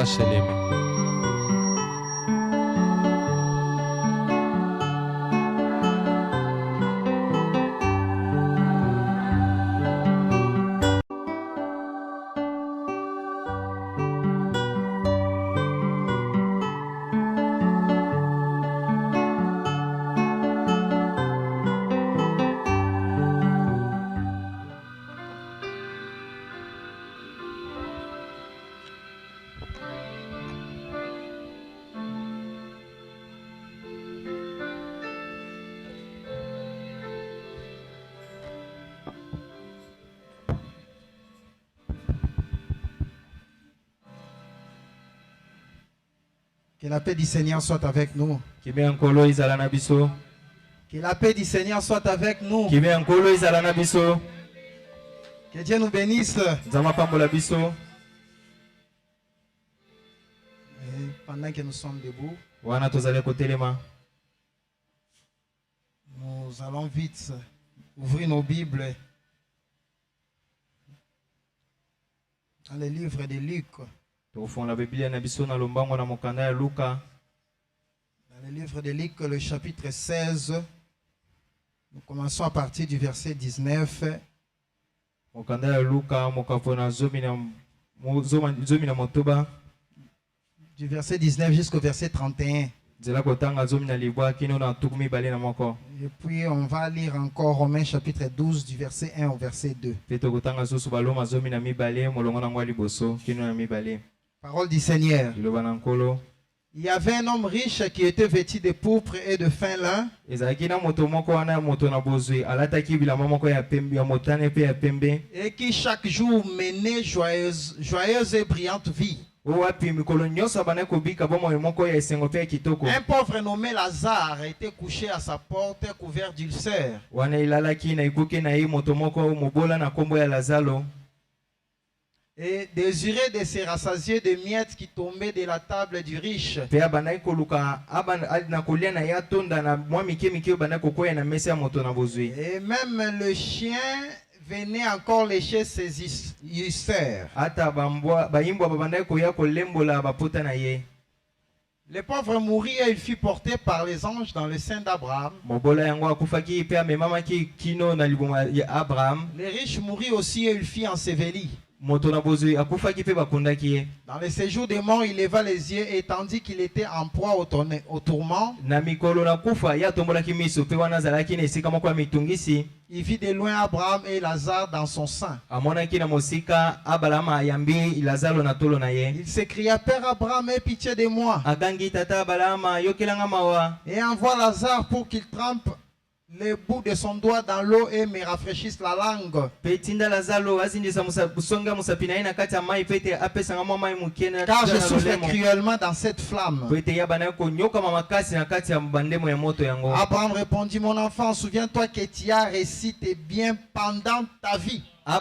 Sheleme. Que la paix du Seigneur soit avec nous. Que la paix du Seigneur soit avec nous. Que Dieu nous bénisse. Et pendant que nous sommes debout, nous allons vite ouvrir nos Bibles dans le livre de Luc. Dans le livre de Luc, le chapitre 16, nous commençons à partir du verset 19. Du verset 19 jusqu'au verset 31. Et puis on va lire encore Romains chapitre 12 du verset 1 au verset 2. Parole du Seigneur. Il y avait un homme riche qui était vêtu de pourpre et de fin lin. Et qui chaque jour menait joyeuse et brillante vie. Un pauvre nommé Lazare était couché à sa porte couvert d'ulcères. Et désirait de se rassasier des miettes qui tombaient de la table du riche. Et même le chien venait encore lécher ses ulcères. Le pauvre mourit et il fut porté par les anges dans le sein d'Abraham. Le riche mourit aussi et il fut enseveli. Dans le séjour des morts, il leva les yeux et tandis qu'il était en proie au tourment, il vit de loin Abraham et Lazare dans son sein. Il s'écria: Père Abraham, aie pitié de moi et envoie Lazare pour qu'il trempe le bout de son doigt dans l'eau et me rafraîchisse la langue. Car je souffre cruellement dans cette flamme. Abraham répondit: Mon enfant, souviens-toi que tu as récité bien pendant ta vie. Et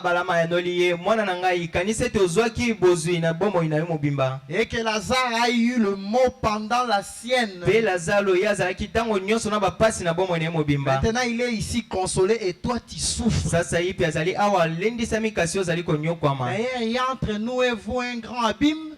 que Lazare a eu le mot pendant la sienne. Maintenant il est ici consolé et toi tu souffres. Et entre nous et vous un grand abîme.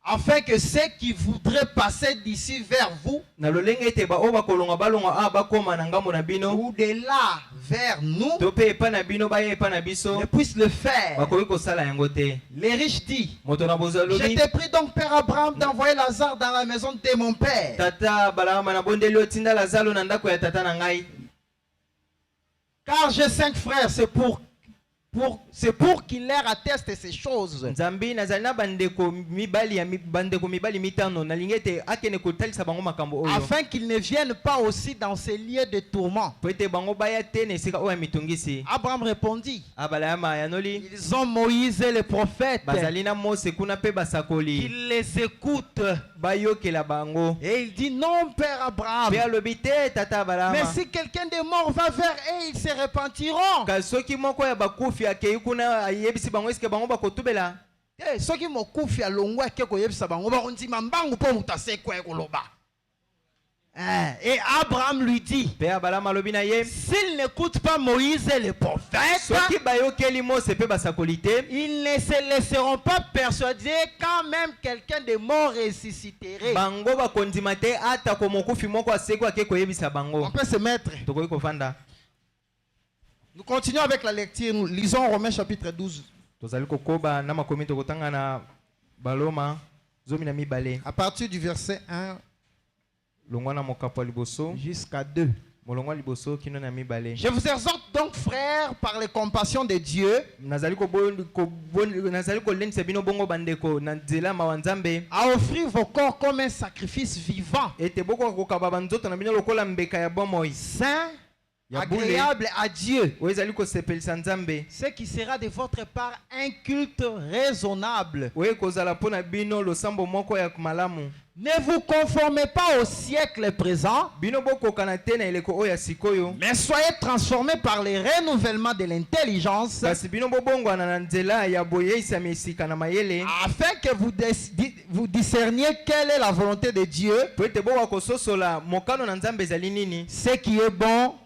Afin que ceux qui voudraient passer d'ici vers vous, ou de là vers nous, ne puissent le faire. Les riches disent: Je t'ai pris donc, Père Abraham, d'envoyer Lazare dans la maison de mon père. Car j'ai 5 frères, c'est pour qu'il leur atteste ces choses. Afin qu'ils ne viennent pas aussi dans ces lieux de tourment. Abraham répondit: Ils ont Moïse et les prophètes. Qu'ils les écoutent. Et il dit: Non, Père Abraham. Mais si quelqu'un de mort va vers eux, ils se repentiront. Soki mokufi alongwa ke koyebisa bango bakondima mbangu po mutase kwa ekoloba. Et Abraham lui dit, s'il n'écoute pas Moïse et les prophètes, ils ne se laisseront pas persuader quand même quelqu'un de mort ressusciterait. On peut se mettre. Nous continuons avec la lecture. Nous lisons Romains chapitre 12. À partir du verset 1 jusqu'à 2. Je vous exhorte donc, frères, par les compassions de Dieu, à offrir vos corps comme un sacrifice vivant, saint, agréable à Dieu, ce qui sera de votre part un culte raisonnable. Ne vous conformez pas au siècle présent, mais soyez transformés par le renouvellement de l'intelligence, afin que vous discerniez quelle est la volonté de Dieu, ce qui est bon,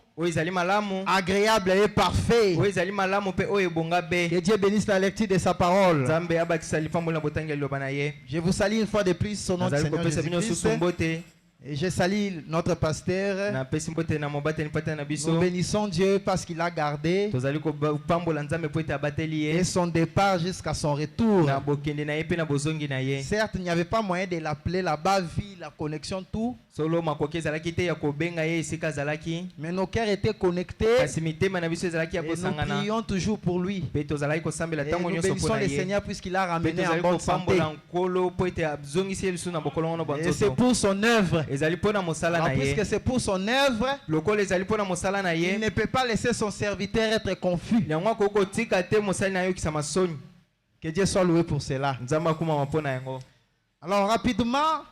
agréable et parfait. Que Dieu bénisse la lecture de sa parole. Je vous salue une fois de plus son nom de Seigneur Jésus-Christ. Et je salue notre pasteur. Nous bénissons Dieu parce qu'il a gardé et son départ jusqu'à son retour. Certes, il n'y avait pas moyen de l'appeler là-bas, vu la connexion, tout. Mais nos cœurs étaient connectés et nous prions toujours pour lui. Et nous bénissons le Seigneur puisqu'il a ramené en bonne santé. Et c'est pour son œuvre. Alors, puisque c'est pour son œuvre, il ne peut pas laisser son serviteur être confus. Que Dieu soit loué pour cela. Alors rapidement,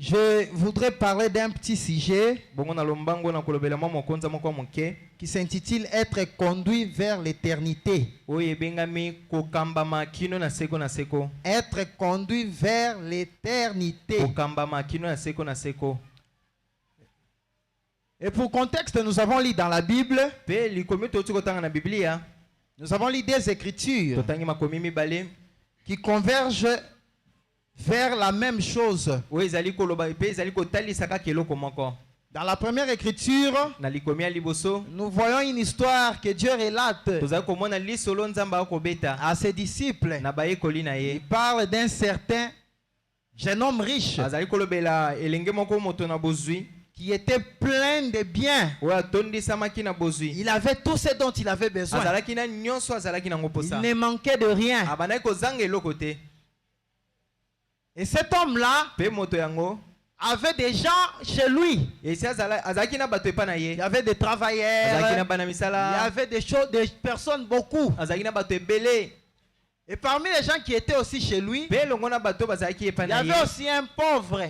je voudrais parler d'un petit sujet qui s'intitule « Être conduit vers l'éternité ». Être conduit vers l'éternité. Et pour contexte, nous avons lu dans la Bible, nous avons lu des écritures qui convergent vers la même chose. Dans la première écriture, nous voyons une histoire que Dieu relate à ses disciples. Il parle d'un certain jeune homme riche qui était plein de biens. Il avait tout ce dont il avait besoin. Il ne manquait de rien. Et cet homme-là avait des gens chez lui. Il y avait des travailleurs, il y avait des personnes beaucoup. Et parmi les gens qui étaient aussi chez lui, il y avait aussi un pauvre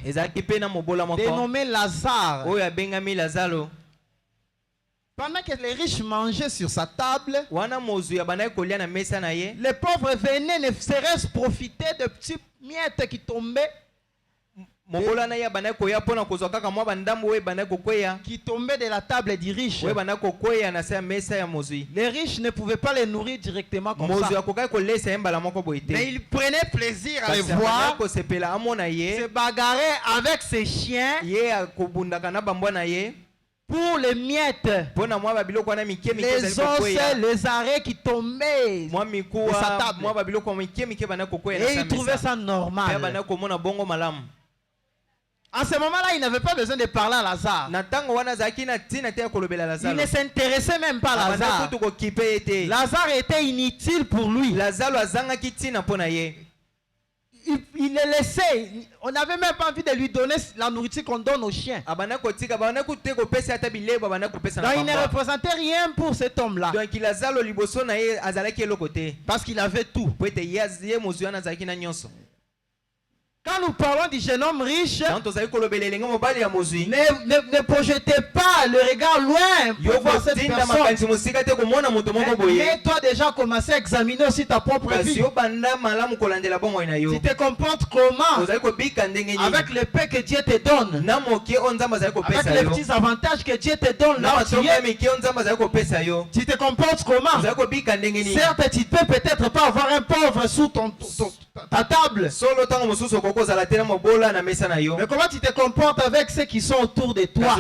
dénommé Lazare. Pendant que les riches mangeaient sur sa table, les pauvres venaient ne serait-ce profiter de petits miettes qui tombaient. Qui tombaient de la table du riche. Les riches ne pouvaient pas les nourrir directement comme ça. Mais ils prenaient plaisir à les voir se bagarrer avec ses chiens pour les miettes, les os, les arrêts qui tombaient de sa table. Et ils trouvaient ça normal. En ce moment-là, il n'avait pas besoin de parler à Lazare. Il ne s'intéressait même pas à Lazare. Lazare était inutile pour lui. Il le laissait. On n'avait même pas envie de lui donner la nourriture qu'on donne aux chiens. Donc il ne représentait rien pour cet homme-là. Parce qu'il avait tout. Quand nous parlons du jeune homme riche, ne projetez pas le regard loin pour voir cette personne. Mais toi déjà commencé à examiner aussi ta propre vie. Tu te comportes comment avec le paix que Dieu te donne, avec les petits avantages que Dieu te donne là où tu es. Tu te comportes comment? Certes, tu peux peut-être pas avoir un pauvre sous ta table. Mais comment tu te comportes avec ceux qui sont autour de toi?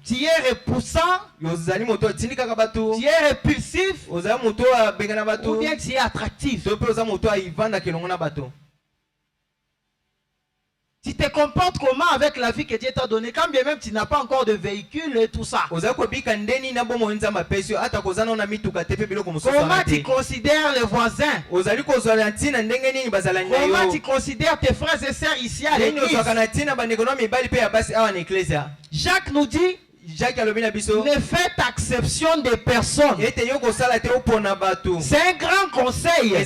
Tu es repoussant, tu es répulsif, ou bien tu es attractif. Tu te comportes comment avec la vie que Dieu t'a donnée, quand bien même tu n'as pas encore de véhicule et tout ça? Comment tu considères les voisins? Comment tu considères tes frères et sœurs ici à l'église? Jacques nous dit, ne faites exception des personnes. C'est un grand conseil. Et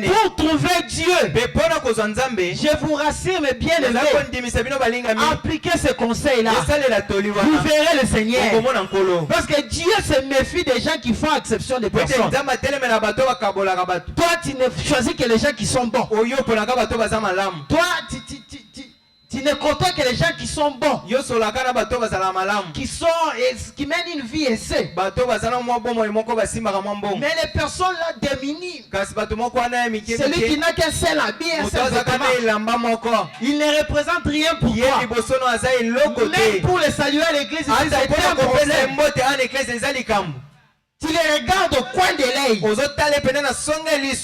pour trouver Dieu, je vous rassure mes bien-aimés, appliquez ce conseil-là. Vous verrez le Seigneur. Parce que Dieu se méfie des gens qui font exception des personnes. Toi, tu ne choisis que les gens qui sont bons. Toi, tu ne côtoies que les gens qui sont bons, qui mènent une vie aisée. Mais les personnes là démunies, celui qui n'a qu'un seul habit, un seul vêtement, il ne représente rien pour toi. Même pour le saluer à l'église, tu les regardes au coin de l'œil.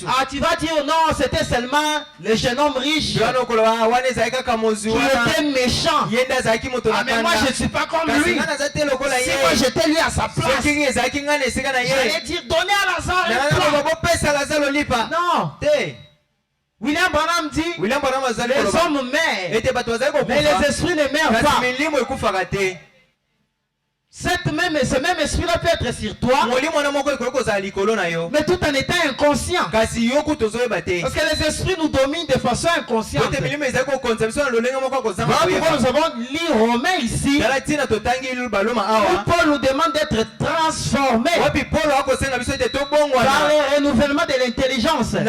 Ah, tu vas dire non, c'était seulement le jeune homme riche qui était méchant. Ah, mais moi je ne suis pas comme lui. Si moi j'étais lui à sa place, j'allais dire donnez à Lazare un plan. Non. William Branham dit les hommes meurent, mais les esprits ne meurent pas. Ce même esprit-là peut être sur toi, mais tout en étant inconscient. Parce que les esprits nous dominent de façon inconsciente. Voilà pourquoi nous avons lu Romains ici, où Paul nous demande d'être transformés par le renouvellement de l'intelligence. Le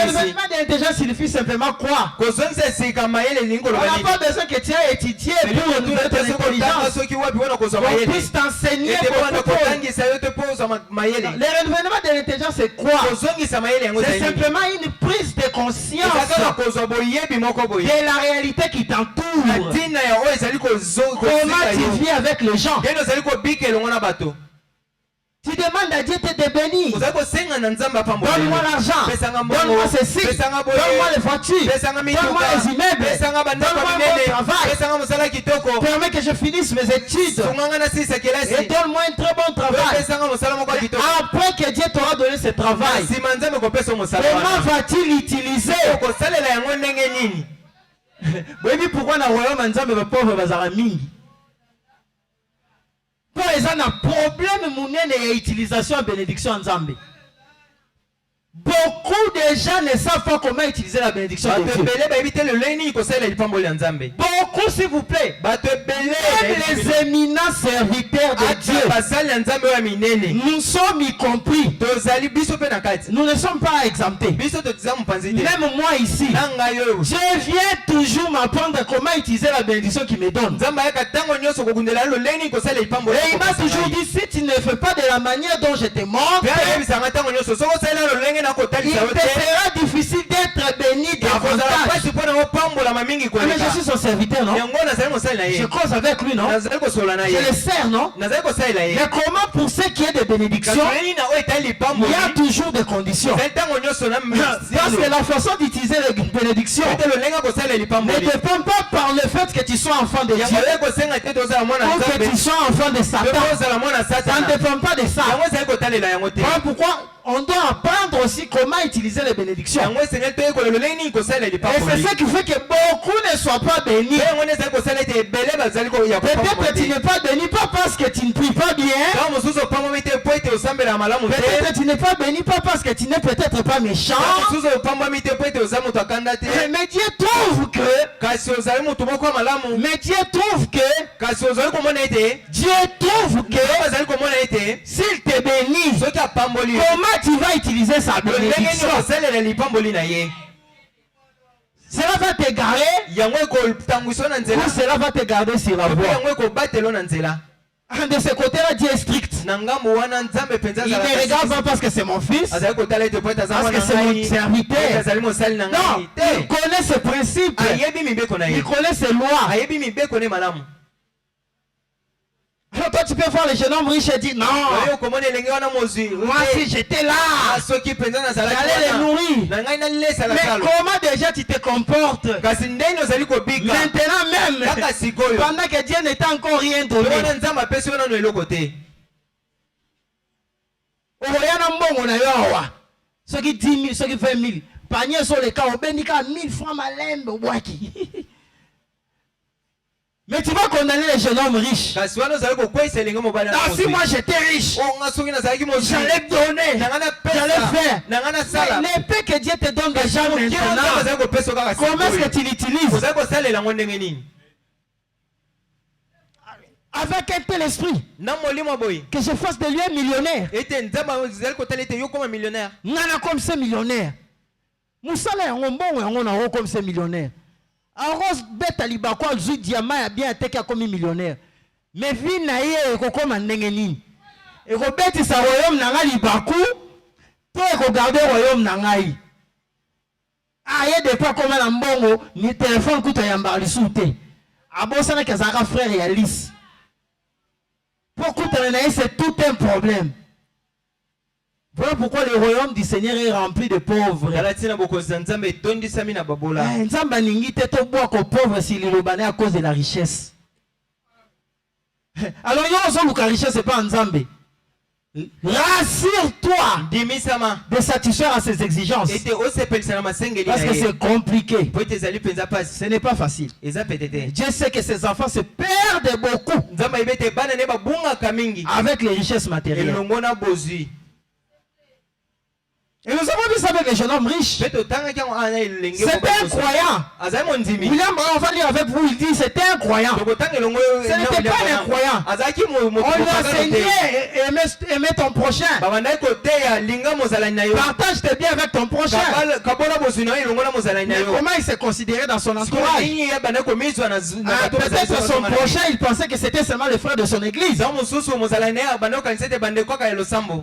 renouvellement de l'intelligence signifie simplement quoi? On n'a pas besoin que tu aies étudié pour renouveler ton intelligence. On puisse t'enseigner. Le renouvellement de l'intelligence c'est quoi? C'est simplement une prise de conscience de la réalité qui t'entoure. Comment tu vis avec les gens? Tu demandes à Dieu de te bénir. Donne-moi l'argent. Donne-moi ceci. Donne-moi les voitures. Donne-moi les immeubles. Donne-moi mon travail. Permets que je finisse mes études. Et donne-moi un très bon travail. Après que Dieu t'aura donné ce travail, comment vas-tu l'utiliser? Pourquoi dans le royaume Nzambe les pauvres bazara mingi? Ils ont un problème de l'utilisation de la bénédiction en Zambie. Beaucoup de gens ne savent pas comment utiliser la bénédiction de Dieu. Beaucoup, s'il vous plaît. Même les éminents serviteurs de Dieu, nous sommes y compris. Nous ne sommes pas exemptés. Même moi ici, je viens toujours m'apprendre comment utiliser la bénédiction qu'il me donne. Et il m'a toujours dit, si tu ne fais pas de la manière dont je te montre, il te sera difficile d'être béni davantage. Mais je suis son serviteur, non? Je cause avec lui, non? Je le sers, non? Mais comment pour ce qui est de bénédiction, il y a toujours des conditions. Parce que la façon d'utiliser les bénédictions ne dépend pas par le fait que tu sois enfant de Dieu ou que tu sois enfant de Satan. Ça ne dépend pas de ça. Voilà pourquoi on doit apprendre aussi comment utiliser les bénédictions. Et c'est ce qui fait que beaucoup ne soient pas bénis. Peut-être tu n'es pas béni pas parce que tu ne pries pas bien. Peut-être tu n'es pas béni pas parce que tu n'es peut-être pas méchant. Mais Dieu trouve que s'il te bénit, comment tu vas utiliser sa bénédiction? Cela va te garer ou cela va te garder sur la voie? De ce côté-là, Dieu est strict. Il ne regarde pas parce que c'est mon fils, parce que c'est mon serviteur. Non, il connaît ses principes, il connaît ses lois. Alors toi tu peux voir les jeunes hommes riches et dire non, moi si j'étais là, j'allais les nourrir. Mais comment déjà tu te comportes maintenant même, pendant que Dieu n'était encore rien donné? Ceux qui 10 000, ceux qui 20 000 panier sur les cas, on bénit 1000 francs malembe au bois qui. Mais tu vas condamner les jeunes hommes riches. Ah, si moi j'étais riche, j'allais donner, j'allais faire. L'épée que Dieu te donne déjà maintenant, comment est-ce que tu l'utilises? Avec un tel esprit, que je fasse de lui un millionnaire. Nana comme ce millionnaire. Moussala on a comme ce millionnaire. Arros bête alibakwa zu diamant a bien été comme millionnaire. Mais vie naïe est comme un nengeni. Et Robert sa royaume n'a libaku. Toi regarder royaume nangai. Aïe de pas comme un mbongo ni téléphone coûte à yambali souté. Abosana kazara frère et Alice. Pourquoi c'est tout un problème. Voilà pourquoi le royaume du Seigneur est rempli de pauvres. Nzamba ningi te to bois ko pauvre si le robané à cause de la richesse. Alors yo so la richesse c'est pas Nzambe. Rassure-toi de satisfaire à ses exigences. Parce que c'est compliqué. Ce n'est pas facile. Dieu sait que ses enfants se perdent beaucoup avec les richesses matérielles. Et nous avons vu ça avec les jeunes hommes riches. C'était un croyant. William Branham va lire avec vous, il dit c'était un croyant. Ce n'était pas un croyant. On lui a enseigné aimer ton prochain. Partage tes biens avec ton prochain. Mais comment il s'est considéré dans son entourage? Peut-être son prochain, il pensait que c'était seulement le frère de son église.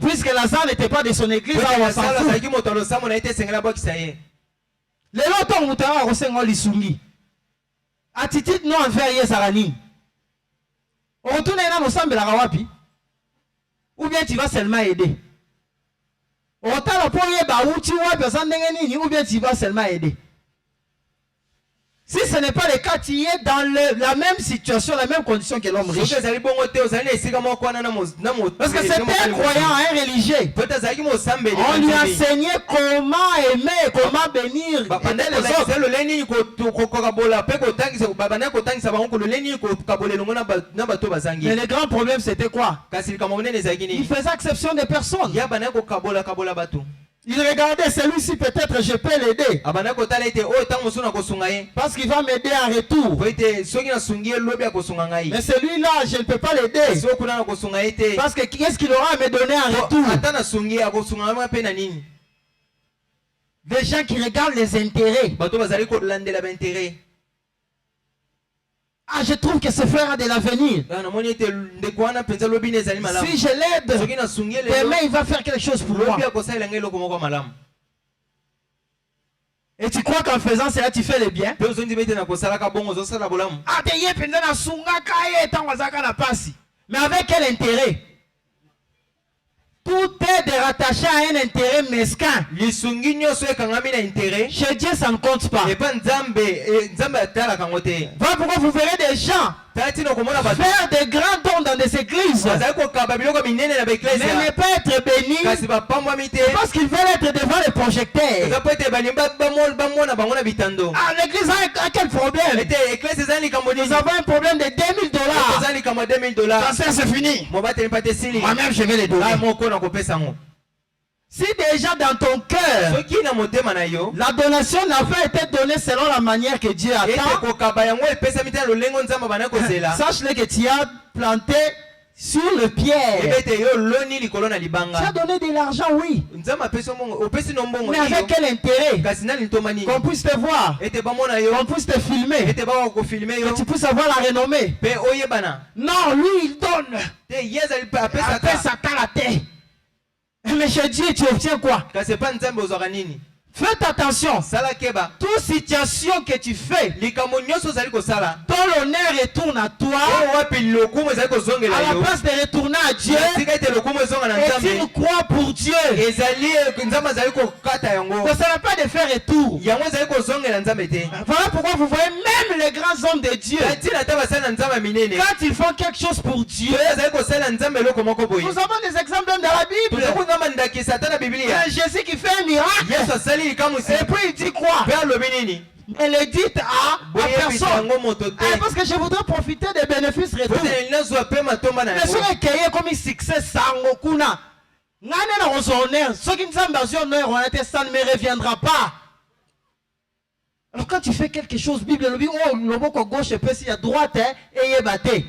Puisque Lazare n'était pas de son église, on s'en fout. Les lotos moutara rosengo lisungi. Attitude non envers Yezarani. On retourne là nous semble la wapi. Ou bien tu vas seulement aider. On retourne pour yeba ou tu vois personne n'engeni ou bien tu vas seulement aider. Si ce n'est pas le cas, tu es dans la même situation, la même condition que l'homme riche. Parce que c'est un croyant, un religieux. On lui a enseigné comment aimer, comment bénir les autres. Mais le grand problème c'était quoi? Il faisait exception des personnes. Il regardait celui-ci, peut-être je peux l'aider. Parce qu'il va m'aider en retour. Mais celui-là, je ne peux pas l'aider. Parce que qu'est-ce qu'il aura à me donner en retour? Des gens qui regardent les intérêts. Ah, je trouve que ce frère a de l'avenir. Si je l'aide, demain il va faire quelque chose pour moi. Et tu crois qu'en faisant cela, tu fais le bien? Mais avec quel intérêt? Tout est rattaché à un intérêt mesquin. Chez Dieu, ça ne compte pas. Voilà pourquoi vous verrez des gens faire des grands dons dans des églises, mais ne pas être bénis parce qu'ils veulent être devant les projecteurs. Ah, l'église a quel problème? Nous avons un problème de $2000. Ça c'est fini. Moi-même je vais les donner. Si déjà dans ton cœur, la donation n'a pas été donnée selon la manière que Dieu attend, sache-le que tu as planté sur le pierre. Tu as donné de l'argent, oui. Mais avec quel intérêt? Qu'on puisse te voir, qu'on puisse te filmer, que tu puisses avoir la renommée. Non, lui il donne. Après ça t'a la tête. Mais chez Dieu, tu obtiens quoi? Faites attention. Toute situation que tu fais, ton honneur retourne à toi. À la place de retourner à Dieu, et tu crois pour Dieu. Donc ça n'a pas de faire retour. Voilà pourquoi vous voyez même les grands hommes de Dieu, quand ils font quelque chose pour Dieu, nous avons des exemples dans la Bible. Jésus qui fait un miracle, et puis il dit quoi? Elle le dit à personne. Parce que je voudrais profiter des bénéfices retour. Mais si vous avez comme un succès, ça ne me reviendra pas. Alors quand tu fais quelque chose, Bible le dit, oh, le boko gauche et puis il y a droite et il est batté.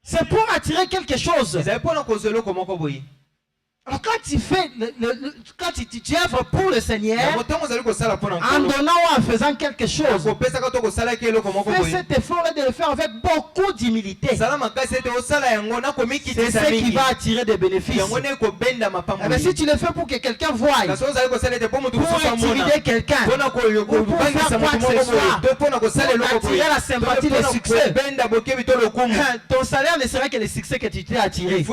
C'est pour attirer quelque chose. Alors quand tu fais, quand tu œuvres pour le Seigneur, en donnant ou en faisant quelque chose, fais cet effort de le faire avec beaucoup d'humilité. C'est ce qui va attirer des bénéfices. Mais si tu le fais pour que quelqu'un voie, pour intimider quelqu'un, ou pour faire quoi que ce soit, pour attirer la sympathie, le succès, ton salaire ne sera que le succès que tu t'es attiré.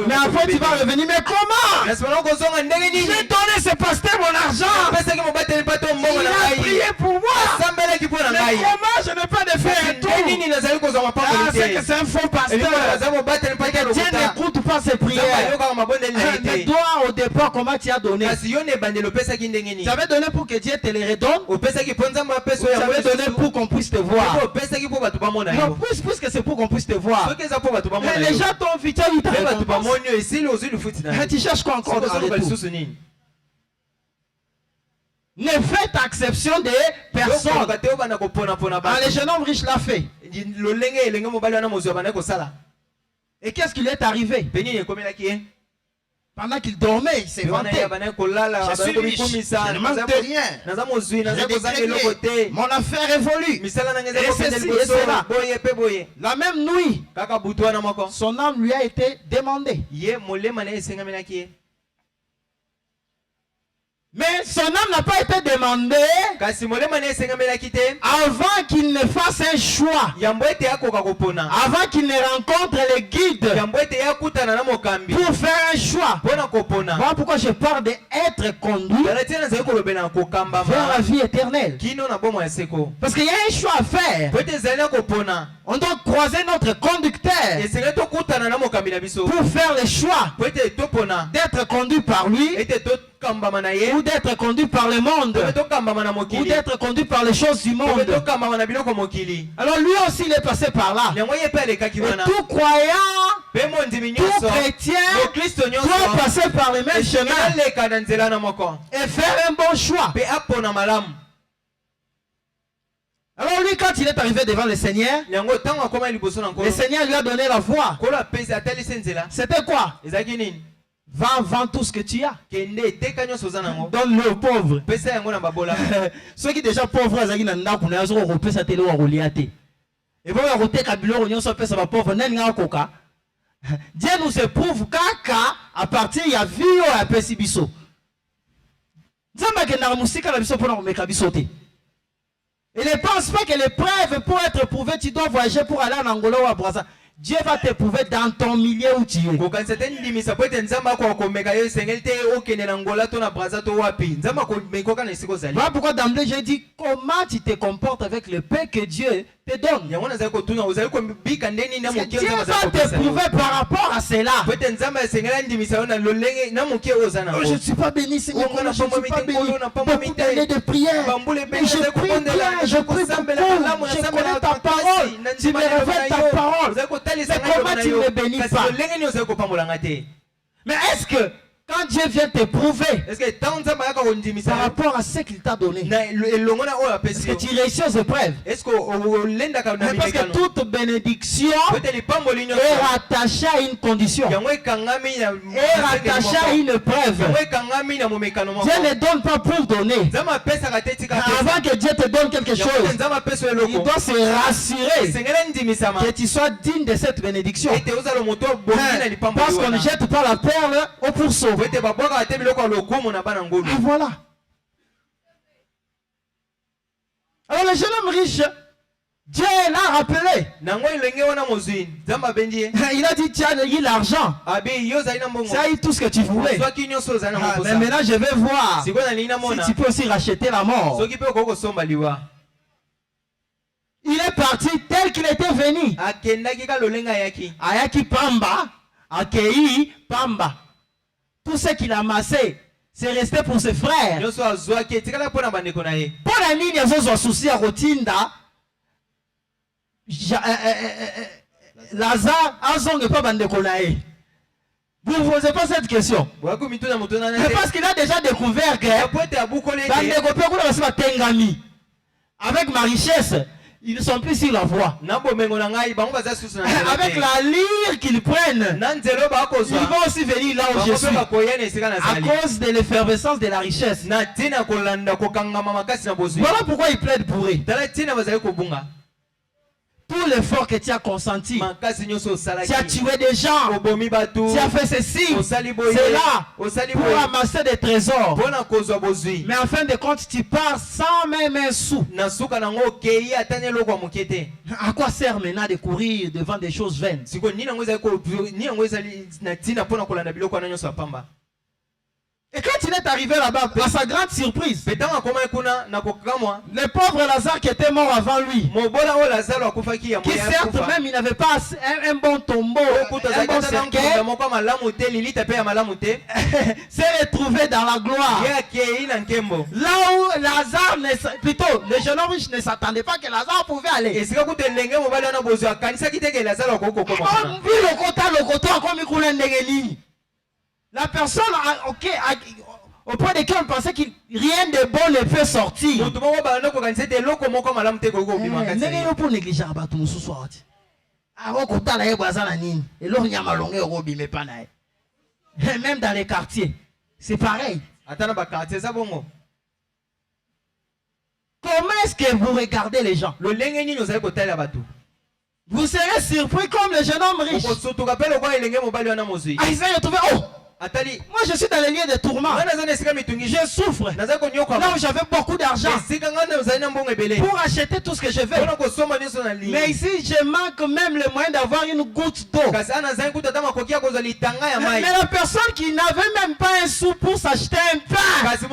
Mais après tu vas revenir, mais comment? J'ai donné ce pasteur mon argent. Il a prié pour moi. Mais comment je n'ai pas de faire un tour? C'est que c'est un faux pasteur. Dieu n'écoute pas ses prières. Mais toi au départ, comment tu as donné? Tu avais donné pour que Dieu te les redonne, ou tu avais donné pour qu'on puisse te voir? Non, puisque c'est pour qu'on puisse te voir. Mais les gens t'ont vu, tu as eu ta récompense. Tu cherches quoi encore dans le tout? Ne faites exception des personnes. Le jeune homme riche l'a fait. Et qu'est-ce qui lui est arrivé? Pendant qu'il dormait, il s'est vanté. Je suis riche, je ne manque de rien. J'ai décrété, mon affaire évolue. Et ceci et cela. La même nuit, son âme lui a été demandée. Mais son âme n'a pas été demandée avant qu'il ne fasse un choix, avant qu'il ne rencontre les guides pour faire un choix. Voilà pourquoi je parle d'être conduit vers la vie éternelle. Parce qu'il y a un choix à faire. On doit croiser notre conducteur pour faire le choix d'être conduit par lui, ou d'être conduit par le monde, ou d'être conduit par les choses du monde. Alors lui aussi il est passé par là. Et tout croyant, tout chrétien doit passer par le même chemin et faire un bon choix. Alors lui, quand il est arrivé devant le Seigneur, le Seigneur lui a donné la voie. C'était quoi? Vends tout ce que tu as. Donne-le aux pauvres. Ceux qui sont déjà pauvres, ils Dieu nous éprouve à partir de la vie ou à Pessibiso. Il ne pense pas que l'épreuve pour être éprouvé, tu dois voyager pour aller en Angola ou à Brazza. Dieu va t'éprouver dans ton milieu où tu es. Voilà pourquoi d'emblée j'ai dit comment tu te comportes avec le paix que Dieu te donne. Dieu va t'éprouver par rapport à cela. Je ne suis pas béni, Seigneur. Je ne suis pas béni. Beaucoup d'années de prière. Je prie bien, je prie beaucoup. Je connais ta parole. Tu me révèles ta parole. Mais comment tu ne me bénis pas? Mais est-ce que quand Dieu vient t'éprouver par rapport à ce qu'il t'a donné, est-ce que tu réussis aux épreuves? Parce que toute bénédiction est rattachée à une condition, est rattachée à une épreuve. Dieu ne donne pas pour donner. Avant que Dieu te donne quelque chose, il doit se rassurer que tu sois digne de cette bénédiction. Parce qu'on ne jette pas la perle au pourceau. Ah, voilà. Alors le jeune homme riche, Dieu l'a rappelé. Il a dit, tu as eu l'argent. Tu as eu tout ce que tu voulais. Mais maintenant je vais voir si tu peux aussi racheter la mort. Il est parti tel qu'il était venu. Ayaki Pamba, Akei Pamba. Tout ce qu'il a amassé, c'est resté pour ses frères. Pour la ligne, ils ont souci à Rotinda. Lazare, Azong pas Bandekonae. Vous ne posez pas cette question. Parce qu'il a déjà découvert que avec ma richesse, ils ne sont plus sur la voie. Avec la lyre qu'ils prennent, ils vont aussi venir là où je suis. À cause de l'effervescence de la richesse. Voilà pourquoi ils plaident pour eux. Tout l'effort que tu as consenti, tu as tué des gens, tu as fait ceci, cela, pour amasser des trésors. Mais en fin de compte, tu pars sans même un sou. À quoi sert maintenant de courir devant des choses vaines? Et quand il est arrivé là-bas, à sa grande surprise, le pauvre Lazare qui était mort avant lui, qui certes même il n'avait pas un bon tombeau, un bon cercueil, s'est retrouvé dans la gloire. Là où Lazare, plutôt le jeune homme riche ne s'attendait pas que Lazare pouvait aller. La personne, au point de on pensait que rien de bon ne peut sortir. Même dans les quartiers, c'est pareil. Comment est-ce que vous regardez les gens? Vous serez surpris comme le jeune homme riche. Ah, il s'est retrouvé, oh! Moi je suis dans les lieux de tourment. Je souffre. Là où j'avais beaucoup d'argent pour acheter tout ce que je veux. Mais ici je manque même le moyen d'avoir une goutte d'eau. Mais la personne qui n'avait même pas un sou pour s'acheter un pain se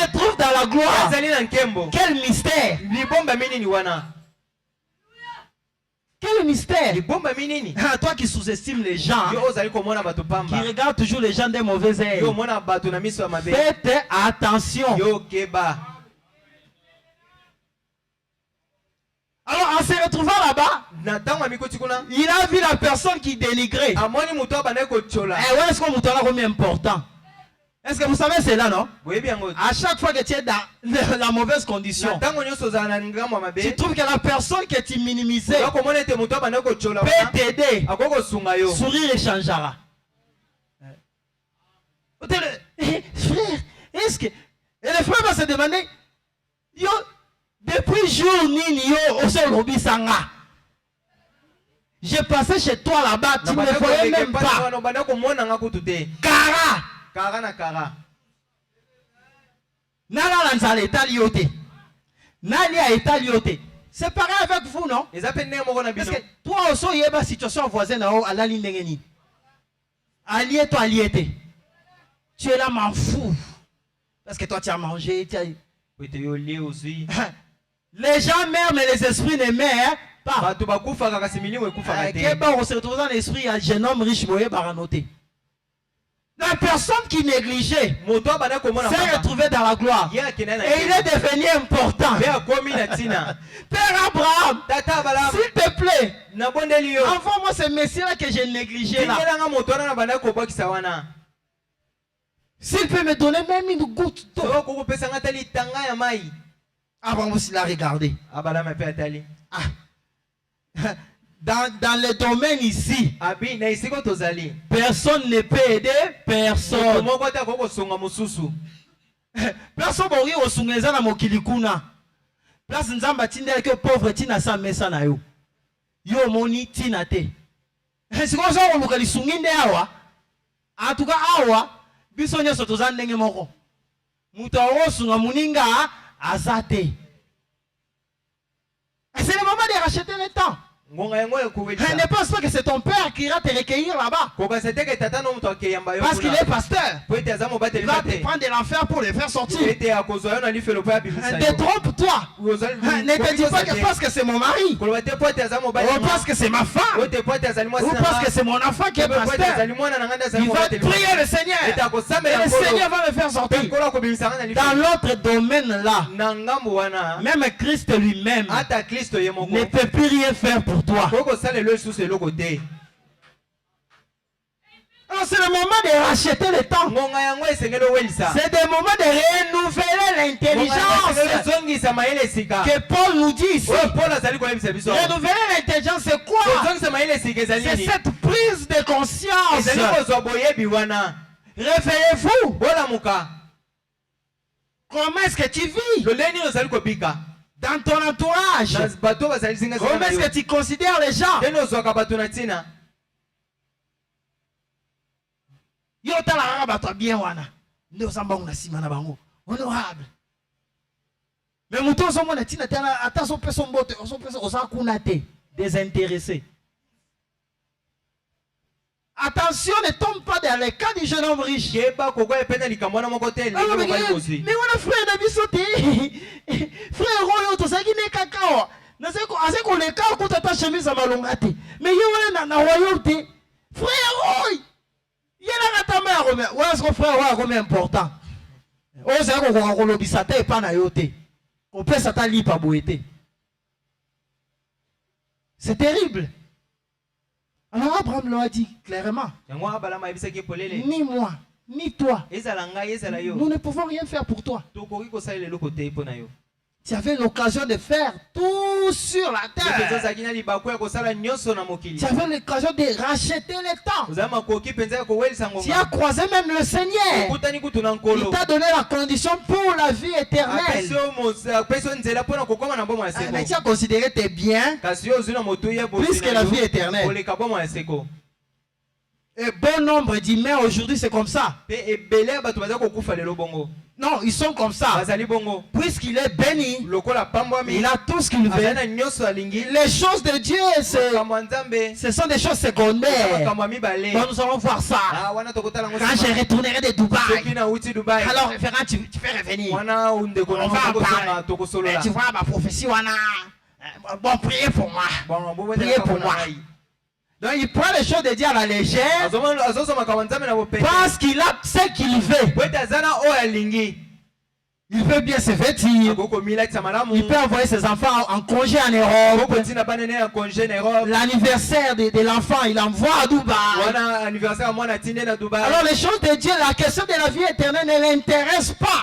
retrouve dans la gloire. Quel mystère! Quel mystère! Ah, toi qui sous-estimes les gens, qui regardes toujours les gens d'un mauvais œil, faites attention. Alors en se retrouvant là-bas, il a vu la personne qui dénigrait. Et ouais, est-ce qu'on vous donne combien important? Est-ce que vous savez cela, non? À chaque fois que tu es dans la mauvaise condition, tu trouves que la personne que tu minimisais peut t'aider. Sourire échangera. Frère, est-ce que... Et le frère va se demander, yo, depuis jour nini yo, osolobi sanga. J'ai passé chez toi là-bas, tu ne me voyais même pas. Kara. Nana lanzala etali yote. Nani a etali yote. C'est pareil avec vous, non? Parce que toi aussi, il y a une situation voisine à la ligne de allié, toi, allié. Tu es là, m'en fous. Parce que toi, tu as mangé. Tu as... Les gens meurent, mais les esprits ne meurent pas. On se retrouve dans l'esprit, il y a un jeune homme riche, noté. La personne qui négligeait s'est retrouvée dans la gloire. Et il est devenu important. Père Abraham, s'il te plaît, envoie-moi ce messieurs-là que j'ai négligé là. S'il peut me donner même une goutte d'eau. Abraham aussi l'a regardé. Dans le domaine ici, personne ne peut aider personne. Personne ne peut aider personne. Place nzamba tindela que pauvre tina sa mesa na yo. Yo moni tina te. Si ko so ko li sunginde awa. En tout cas awa biso nyoso toza ndenge moko. Muto o sunga muninga azate. C'est le moment de racheter le temps. Ne pense pas que c'est ton père qui ira te recueillir là-bas. Parce qu'il est pasteur. Il va te prendre de l'enfer pour le faire sortir. Détrompe-toi. Ne te dis pas que parce que c'est mon mari. Ou parce que c'est ma femme. Ou parce que c'est mon enfant qui est pasteur. Il va prier le Seigneur. Et le Seigneur va le faire sortir. Dans l'autre domaine là, même Christ lui-même ne peut plus rien faire pour toi. Alors c'est le moment de racheter le temps. C'est le moment de renouveler l'intelligence que Paul nous dit ici. Renouveler l'intelligence, c'est quoi? C'est cette prise de conscience. Réveillez-vous. Comment est-ce que tu vis? Dans ton entourage, comment est-ce que tu considères les gens? Yo tala rabato bien wana. Ndio samba unasima na bango. Honorable. Mais muto so mona tina tala ata so peso mbote, so peso osakuna te, désintéressé. Attention, ne tombe pas dans le cas du jeune homme riche. Mais on a frère Nabisote. Frère Royo, tu sais qui n'est cacao. N'a pas qu'on les cas quand ta chemise à malongate. Mais il y a un royauté. Frère Roy. Il y a un ta mère. Ouais, est-ce que frère Roy est important? On sait qu'on a l'obisate et pas nayote. On peut s'attendre pas boiter. C'est terrible. Alors Abraham leur a dit clairement, ni moi, ni toi, nous ne pouvons rien faire pour toi. Tu avais l'occasion de faire tout sur la terre. Tu avais l'occasion de racheter le temps. Tu as croisé même le Seigneur. Il t'a donné la condition pour la vie éternelle. Mais tu as considéré tes biens plus que la vie éternelle. Et bon nombre d'humains aujourd'hui c'est comme ça. Non, ils sont comme ça. Puisqu'il est béni, il a tout ce qu'il veut. Les choses de Dieu, ce sont des choses secondaires. Bon, nous allons voir ça. Quand je retournerai de Dubaï, alors référent, tu fais revenir. On va en parler. Tu vois ma prophétie, bon, priez pour moi. Priez pour moi. Donc il prend les choses de Dieu à la légère parce qu'il a ce qu'il veut. Il veut bien se vêtir. Il peut envoyer ses enfants en congé en Europe. L'anniversaire de l'enfant, il envoie à Dubaï. Alors les choses de Dieu, la question de la vie éternelle ne l'intéresse pas.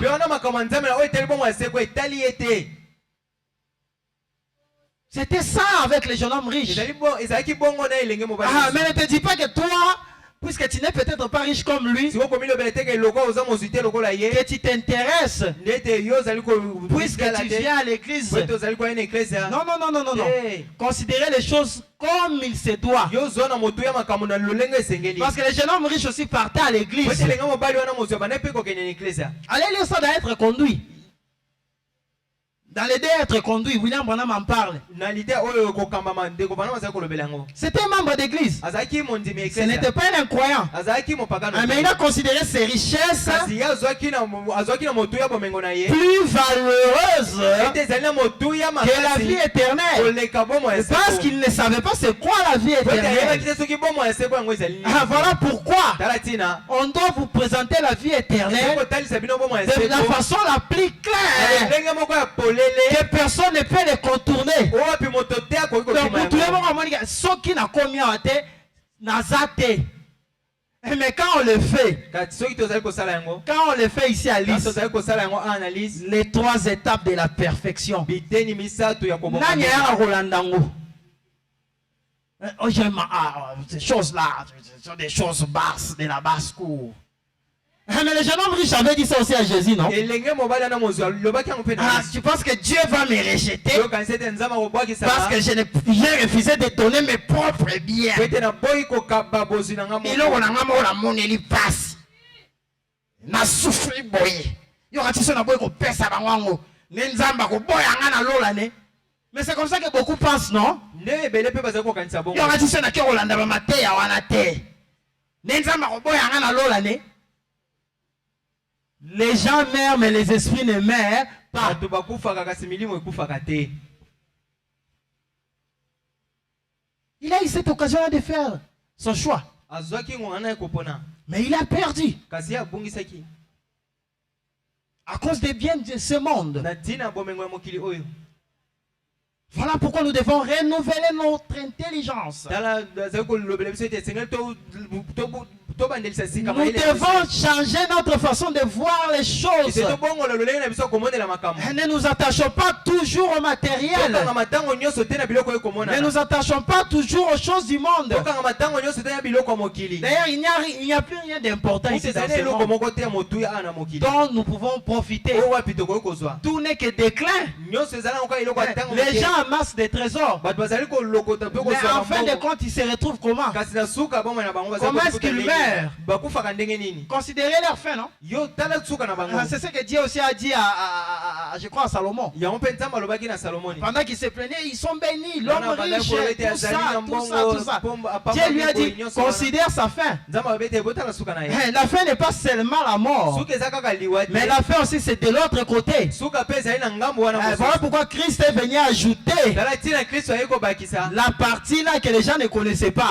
C'était ça avec les jeunes hommes riches. Mais ne te dis pas que toi, puisque tu n'es peut-être pas riche comme lui, que tu t'intéresses, puisque tu viens à l'église. Non, non, non, non, non, non. Considérez les choses comme il se doit. Parce que les jeunes hommes riches aussi partaient à l'église. Allez lire ça doit être conduit. Dans l'idée d'être conduit, William Branham en parle. C'était un membre d'église. Ce n'était pas un incroyant. Mais il a considéré ses richesses plus valueuses que la vie éternelle. Parce qu'il ne savait pas c'est quoi la vie éternelle. Voilà pourquoi on doit vous présenter la vie éternelle de la façon la plus claire, que personne ne peut les contourner. Mais quand on le fait, ici à Lys, les 3 étapes de la perfection. Ces choses-là, ce sont des choses basses de la basse cour. Mais le jeune homme riche avait dit ça aussi à Jésus, non? Tu penses que Dieu va me rejeter parce que j'ai refusé de donner mes propres biens. Et là, on a mon passe. Na souffri boy. Yo ratissé na boy ko pesa bango. Nenzamba ko boy anga na lola ne. Mais c'est comme ça que beaucoup pensent, non? Yo ratissé na ke Rolanda ba mateya wana te. Nenzamba ko boy anga na lola ne. Les gens meurent, mais les esprits ne meurent pas. Il a eu cette occasion de faire son choix. Mais il a perdu. À cause des biens de ce monde. Voilà pourquoi nous devons renouveler notre intelligence. Nous devons changer notre façon de voir les choses. Ne nous attachons pas toujours au matériel. Ne nous attachons pas toujours aux choses du monde. D'ailleurs, il n'y a plus rien d'important ici dans ce monde dont nous pouvons profiter. Tout n'est que déclin. Les gens amassent des trésors. Mais en fin de compte, ils se retrouvent comment? Comment est-ce qu'ils meurent? Considérez leur fin, non? C'est ce que Dieu aussi a dit je crois à Salomon. Pendant qu'il se plaignait, ils sont bénis. L'homme riche, tout ça. Dieu lui a dit, considère sa fin. La fin n'est pas seulement la mort, mais la fin aussi c'est de l'autre côté. Voilà pourquoi Christ est venu ajouter la partie là que les gens ne connaissaient pas.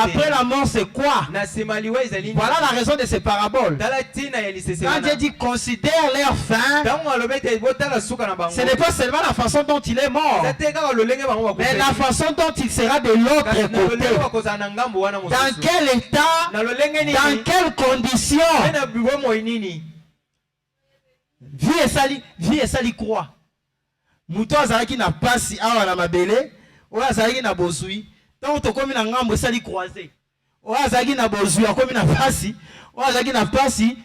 Après la mort, c'est quoi? Voilà la raison de ces paraboles. Quand Dieu dit considère leur fin, ce n'est pas seulement la façon dont il est mort, mais la façon dont il sera de l'autre côté. Dans quel état, dans quelles conditions. Vie et sali croix. Mouton azalaki na pasi awa na mabele, o azalaki na bozui. Tant to komi na ngambo sali croisé. O azalaki na bozui akomi na pasi, o azalaki na pasi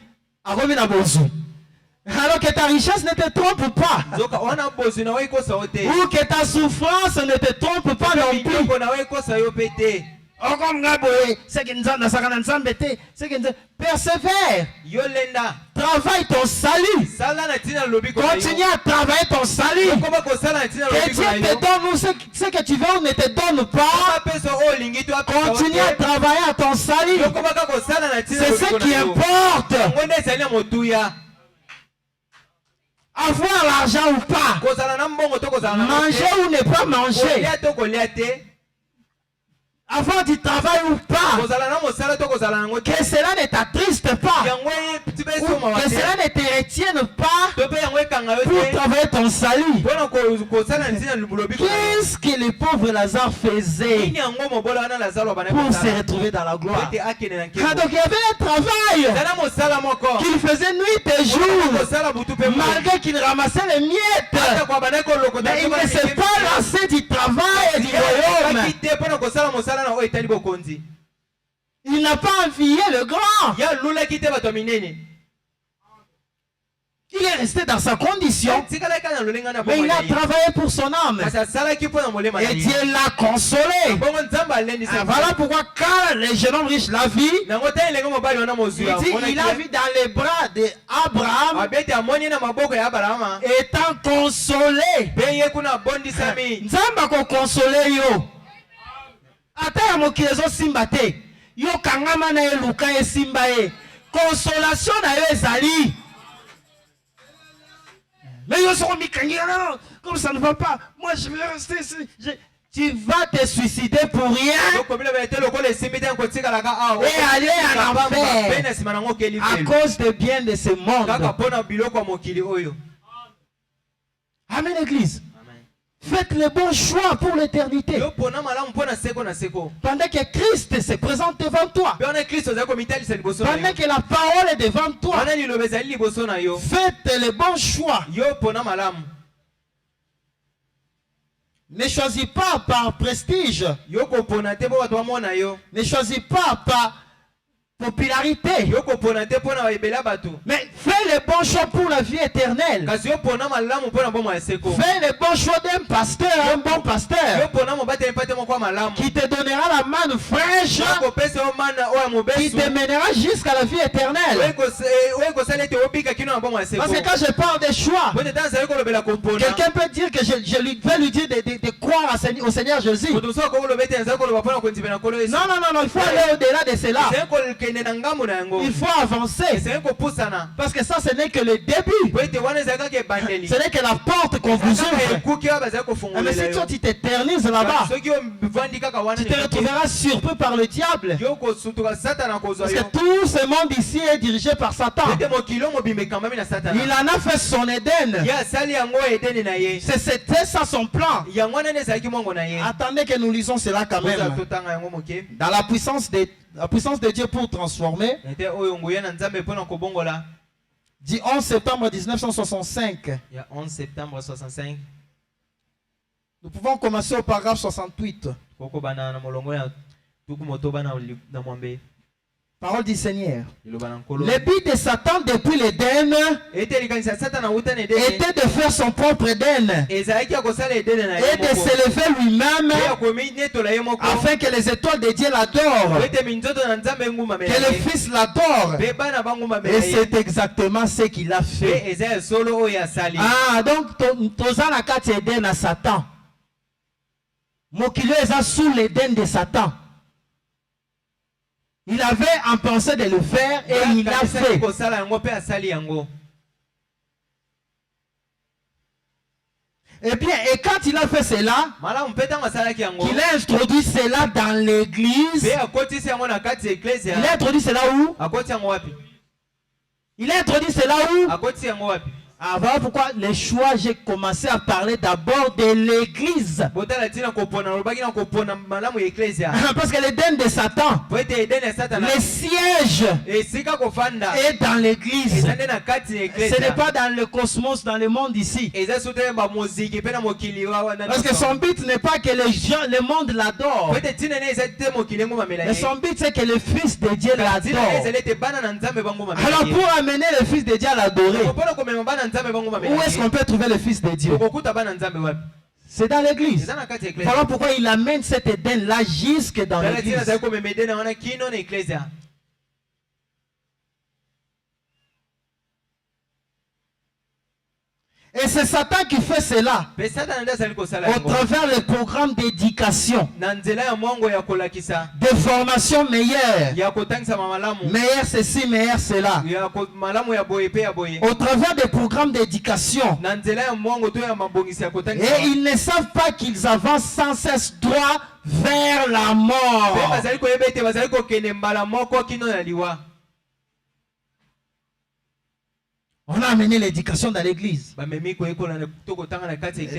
akomi na bozui. Alors que ta richesse ne te trompe pas. Ou que ta souffrance ne te trompe pas non plus. Persévère. Travaille ton salut. Continue à travailler ton salut. Que Dieu te donne ce que tu veux ou ne te donne pas. Continue à travailler à ton salut. C'est ce qui importe. Avoir l'argent ou pas. Manger ou ne pas manger. Avoir du travail ou pas. Que cela ne t'attriste pas. Que cela ne te retienne pas pour travailler ton salut. Qu'est-ce que le pauvre Lazare faisait pour se retrouver dans la gloire? Donc il y avait un travail qu'il faisait nuit et jour, malgré qu'il ramassait les miettes. Mais il ne s'est pas lassé du travail et du royaume. Il n'a pas envié le grand. Il est resté dans sa condition, mais il a travaillé pour son âme. Et Dieu l'a consolé. Voilà pourquoi quand le jeune homme riche l'a vu, il a vu dans les bras d'Abraham étant consolé. Nzamba ko consolé yo. Ata ya mokili simba te. Yo kangama na eluka esimba ye. Consolation na yo ezali. Mais ils sont mis non, comme ça ne va pas. Moi je vais rester ici. Tu vas te suicider pour rien et aller en enfer à cause des biens de ce monde. Amen, Église. Faites le bon choix pour l'éternité. Pendant que Christ se présente devant toi. Pendant que la parole est devant toi. Faites le bon choix. Ne choisis pas par prestige. Ne choisis pas par popularité. Mais fais le bon choix pour la vie éternelle. Fais le bon choix d'un pasteur, un bon pasteur, qui te donnera la manne fraîche, qui te mènera jusqu'à la vie éternelle. Parce que quand je parle des choix, quelqu'un peut dire que je vais lui dire de croire au Seigneur Jésus. Non, il faut aller au-delà de cela. Il faut avancer. Parce que ça, ce n'est que le début. Ce n'est que la porte qu'on vous ouvre. Mais si toi, tu t'éternises là-bas, tu te retrouveras surpris par le diable. Parce que tout ce monde ici est dirigé par Satan. Il en a fait son Éden. C'était ça son plan. Attendez que nous lisons cela quand même. Dans la puissance de Dieu pour transformer. Du 11 septembre 1965. Nous pouvons commencer au paragraphe 68. Parole du Seigneur. Le but de Satan depuis l'Éden était de faire son propre Éden et de s'élever lui-même afin que les étoiles de Dieu l'adorent, que le Fils l'adore. Et c'est exactement ce qu'il a fait. Ah, donc toza na kati Éden à Satan. Mokili eza sous l'Éden de Satan. Il avait en pensée de le faire et il l'a fait. Et bien, et quand il a fait cela, il a introduit cela dans l'église. Il a introduit cela où? Il a introduit cela où? Ah, voilà pourquoi les choix, j'ai commencé à parler d'abord de l'église. Parce que l'Éden de Satan, le siège est dans l'église. Ce n'est pas dans le cosmos, dans le monde ici. Parce que son but n'est pas que les gens, le monde l'adore. Mais son but c'est que le Fils de Dieu l'adore. Alors pour amener le Fils de Dieu à l'adorer, où est-ce qu'on peut trouver le Fils de Dieu? C'est dans l'église. Voilà pourquoi il amène cet Éden là jusque dans l'église. Et c'est Satan qui fait cela au travers le programme d'éducation, de formation meilleure, meilleur ceci, meilleur cela, au travers des programmes d'éducation. Et ils ne savent pas qu'ils avancent sans cesse droit vers la mort. On a amené l'éducation dans l'église.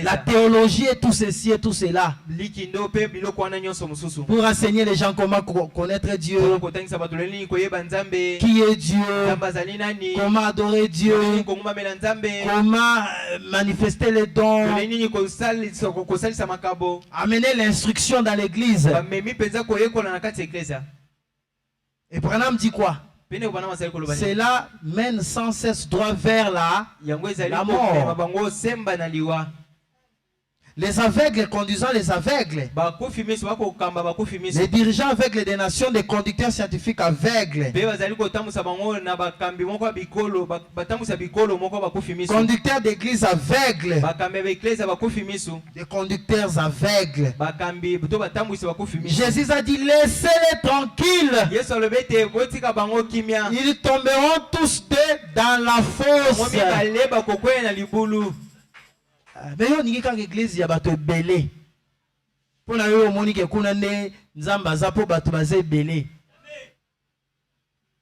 La théologie et tout ceci et tout cela. Pour enseigner les gens comment connaître Dieu. Qui est Dieu. Comment adorer Dieu. Comment manifester les dons. Amener l'instruction dans l'église. Et Branham dit quoi? Cela mène sans cesse droit vers la mort. Les aveugles conduisant les aveugles. Les dirigeants aveugles des nations, des conducteurs scientifiques aveugles. Conducteurs d'église aveugles. Des conducteurs aveugles. Jésus a dit, laissez-les tranquilles. Ils tomberont tous deux dans la fosse. Mais yo ningi kanga église ya bato belé. Pona yo monique kuna ne nzamba za po bato bazé belé.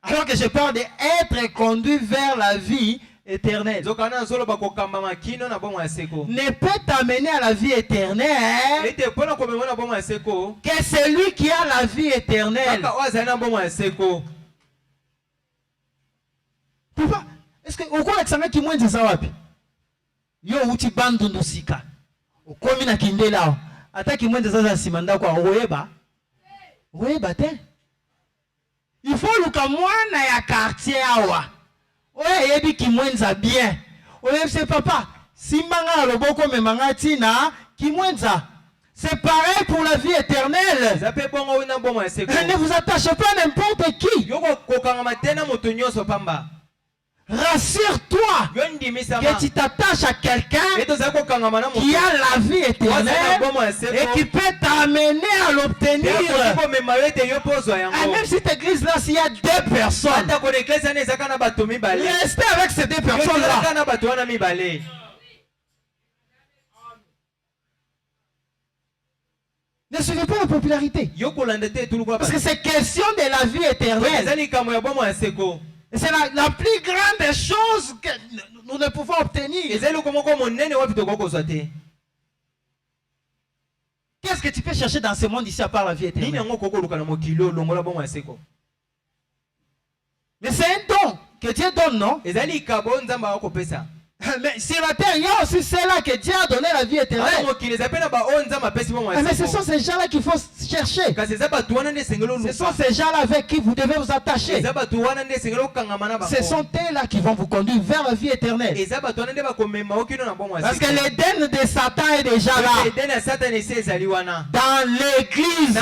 Alors que je parle d'être conduit vers la vie éternelle. Ne peut t'amener à la vie éternelle que celui qui a la vie éternelle. Pourquoi? Est-ce que au quoi examen qui moins de ça wapi? Yo uti bandundu sika okomi na kindela ataki mwende sasa simanda kwa oyeba te. Il faut luka mwana ya quartier awa oye yebi ki mwenza bien oye c'est papa simbanga loboko memanga tina ki mwenza. C'est pareil pour la vie éternelle. Ne vous attachez pas à n'importe qui. Rassure-toi que tu t'attaches à quelqu'un qui a la vie éternelle et qui peut t'amener à l'obtenir. Même si cette église-là, s'il y a deux personnes, restez avec ces deux personnes-là. Ne suivez pas la popularité. Parce que c'est question de la vie éternelle. Et c'est la plus grande chose que nous ne pouvons obtenir. Qu'est-ce que tu peux chercher dans ce monde ici à part la vie éternelle? Mais c'est un don que Dieu donne, non? Mais sur la terre, il y a aussi ceux-là que Dieu a donné la vie éternelle. Mais ce sont ces gens-là qu'il faut chercher. Ce sont ces gens-là avec qui vous devez vous attacher. Ce sont eux-là qui vont vous conduire vers la vie éternelle. Parce que l'Éden de Satan est déjà là. Dans l'église.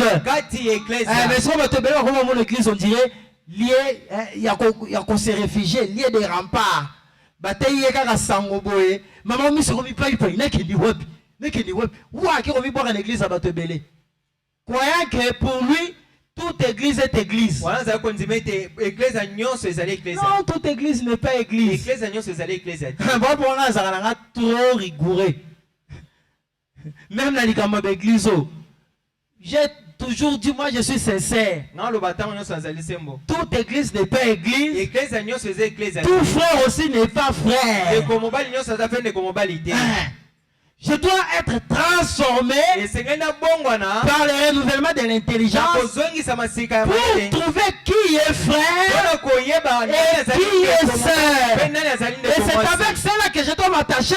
Mais si on va te bénir, comment l'église, on dirait, lié, il y a qu'on s'est réfugié, lié des remparts. Bataille kaka sango boye maman mi soko mi pai neki ni web wa ki romi boire en église à bato belé croyant que pour lui toute église est église. Non, toute église n'est pas église. Bon on a trop rigoureux. Même la likambo d'église, j'ai toujours dit, moi je suis sincère. Toute église n'est pas église. Tout frère aussi n'est pas frère. Je dois être transformé par le renouvellement de l'intelligence pour trouver qui est frère et qui est sœur. Et c'est avec cela que je dois m'attacher.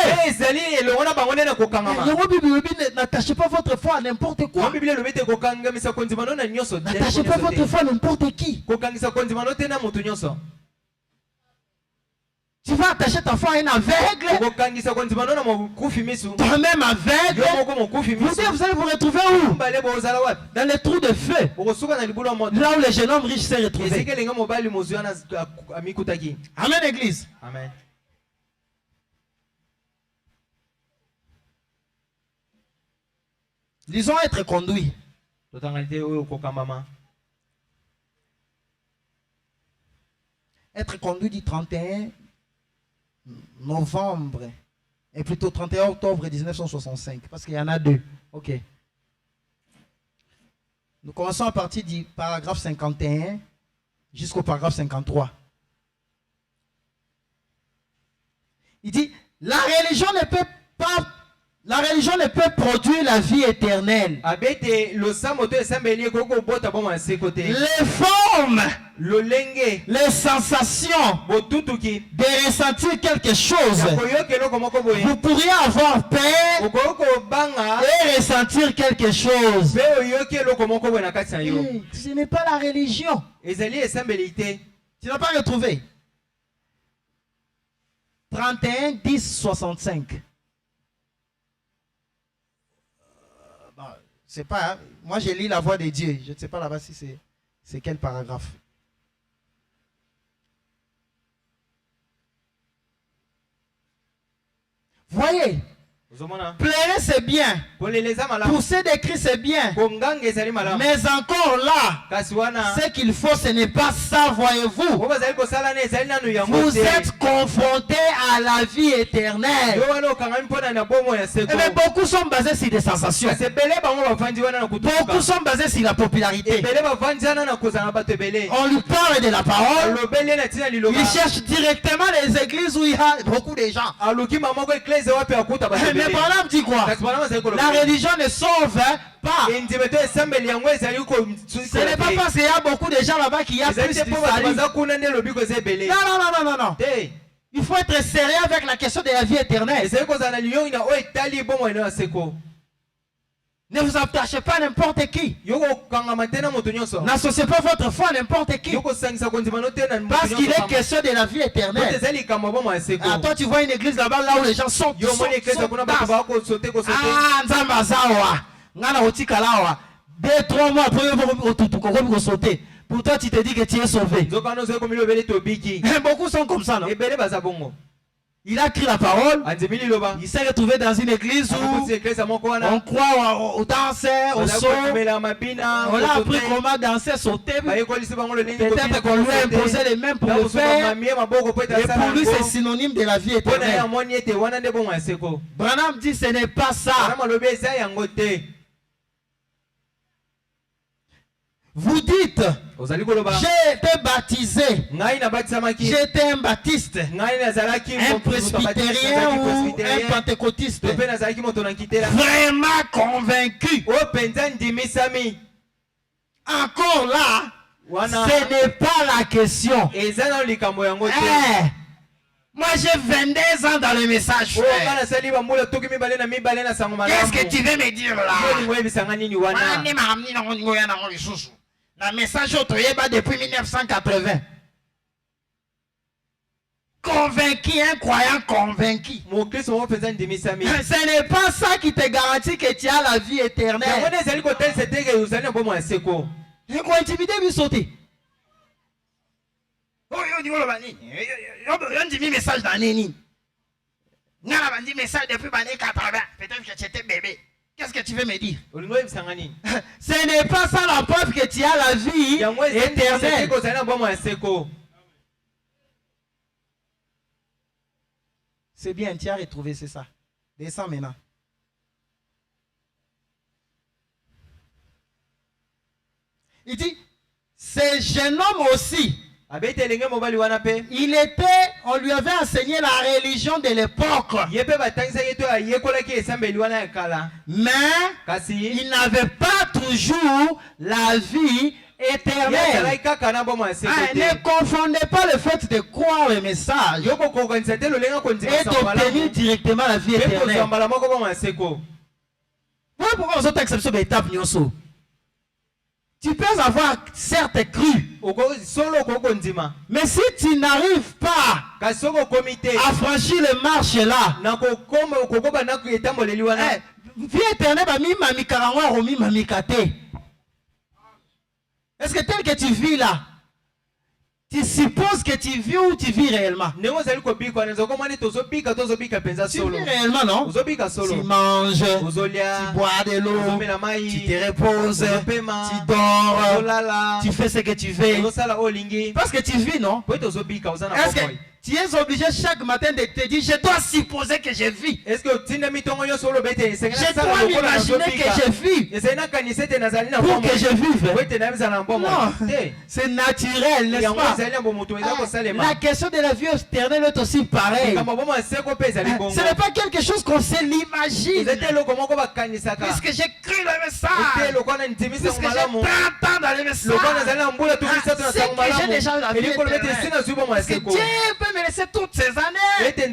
N'attachez pas votre foi à n'importe quoi. N'attachez pas votre foi à n'importe qui. Tu vas attacher ta foi à un aveugle, toi-même aveugle. Vous allez vous retrouver où? Dans les trous de feu. Là où le jeune homme riche s'est retrouvé. Amen, église. Amen. Disons être conduit. Être conduit du 31 novembre et plutôt 31 octobre 1965 parce qu'il y en a deux. Ok. Nous commençons à partir du paragraphe 51 jusqu'au paragraphe 53. Il dit la religion ne peut produire la vie éternelle. Les formes, les sensations de ressentir quelque chose. Vous pourriez avoir peur et ressentir quelque chose. Ce n'est pas la religion. Tu n'as pas retrouvé? 31, 10, 65. C'est pas, hein? Moi j'ai lu la voix de Dieu. Je ne sais pas là-bas si c'est quel paragraphe. Voyez, pleurer c'est bien, pousser des cris c'est bien, mais encore là, ce qu'il faut ce n'est pas ça, voyez-vous. Vous êtes confrontés à la vie éternelle. Mais beaucoup sont basés sur des sensations, beaucoup sont basés sur la popularité. On lui parle de la parole, il cherche directement les églises où il y a beaucoup de gens. Mais Branham dit quoi? La religion ne sauve pas. Ce n'est pas parce qu'il y a beaucoup de gens là-bas qu'il y a plus de salut. Non. Il faut être sérieux avec la question de la vie éternelle. Ne vous attachez pas à n'importe qui. N'associez pas votre foi à n'importe qui. Parce qu'il est question de la vie éternelle. Ah, toi tu vois une église là-bas là où les gens sont. Ah, Nzambazawa. Ngana otikalawa. 2-3 mois après vous sauter. Pour toi tu te dis que tu es sauvé. Beaucoup sont comme ça, non? Il a écrit la parole. Il s'est retrouvé dans une église où on croit au danser, au saut. On a appris comment danser, sauter. Peut-être qu'on lui a imposé les mêmes pour le faire. Et pour lui, c'est synonyme de la vie éternelle. Branham dit ce n'est pas ça. Vous dites, j'ai été baptisé, j'étais un baptiste, un presbytérien ou un pentecôtiste, vraiment convaincu. Encore là, ce n'est pas la question. Moi j'ai 22 ans dans le message. Qu'est-ce que tu veux me dire là? Le message depuis 1980. Convaincu, un croyant convaincu. Ce n'est pas ça qui te garantit que tu as la vie éternelle. Il faut intimider, lui sauter. Message dans Néni. Message depuis 80. Peut-être que tu étais bébé. Qu'est-ce que tu veux me dire? Ce n'est pas ça la preuve que tu as la vie éternelle. C'est bien, tu as retrouvé, c'est ça. Descends maintenant. Il dit, ce jeune homme aussi, il était, on lui avait enseigné la religion de l'époque. Mais il n'avait pas toujours la vie éternelle. Ne confondez pas le fait de croire le message et d'obtenir directement la vie éternelle. Voilà pourquoi aux autres exceptions d'étape, tu peux avoir certes cru, mais si tu n'arrives pas à franchir les marches là, vie éternelle, est-ce que tel que tu vis là, tu supposes que tu vis ou tu vis réellement? Tu vis réellement, non? Tu manges, tu bois de l'eau, tu te reposes, tu dors, tu fais ce que tu veux. Parce que tu vis, non? Est-ce que tu es obligé chaque matin de te dire, je dois supposer que je vis? Je dois m'imaginer que je vis pour que je vive. Non, c'est naturel, n'est-ce pas? La question de la vie éternelle est aussi pareille. Ce n'est pas quelque chose qu'on se l'imagine. Puisque j'ai cru le message, puisque j'ai 30 ans dans le message, c'est que j'ai déjà la vie éternelle. Est-ce que Dieu peut me laisser toutes ces années avec les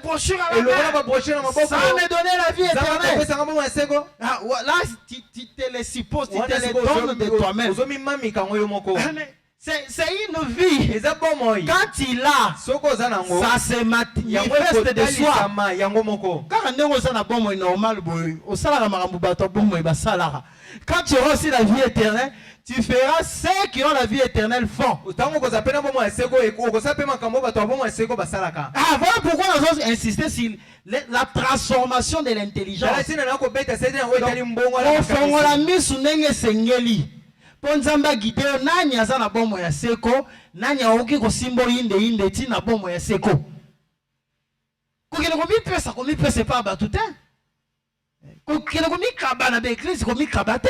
brochures à la main sans me donner la vie éternelle? Là, tu te les supposes, tu te les donnes de toi-même. C'est une vie. Quand il a, ça se manifeste de soi. Quand tu auras aussi la vie éternelle, tu feras ce qui ont la vie éternelle font. Ah, voilà pourquoi nous avons insisté sur la transformation de l'intelligence. Ponzamba gideo nani azana bomo ya seko nani aoki kosimbo inde ti na bomo ya seko kokele komi pesa pa ba tout kokele komi kabana be église komi kabate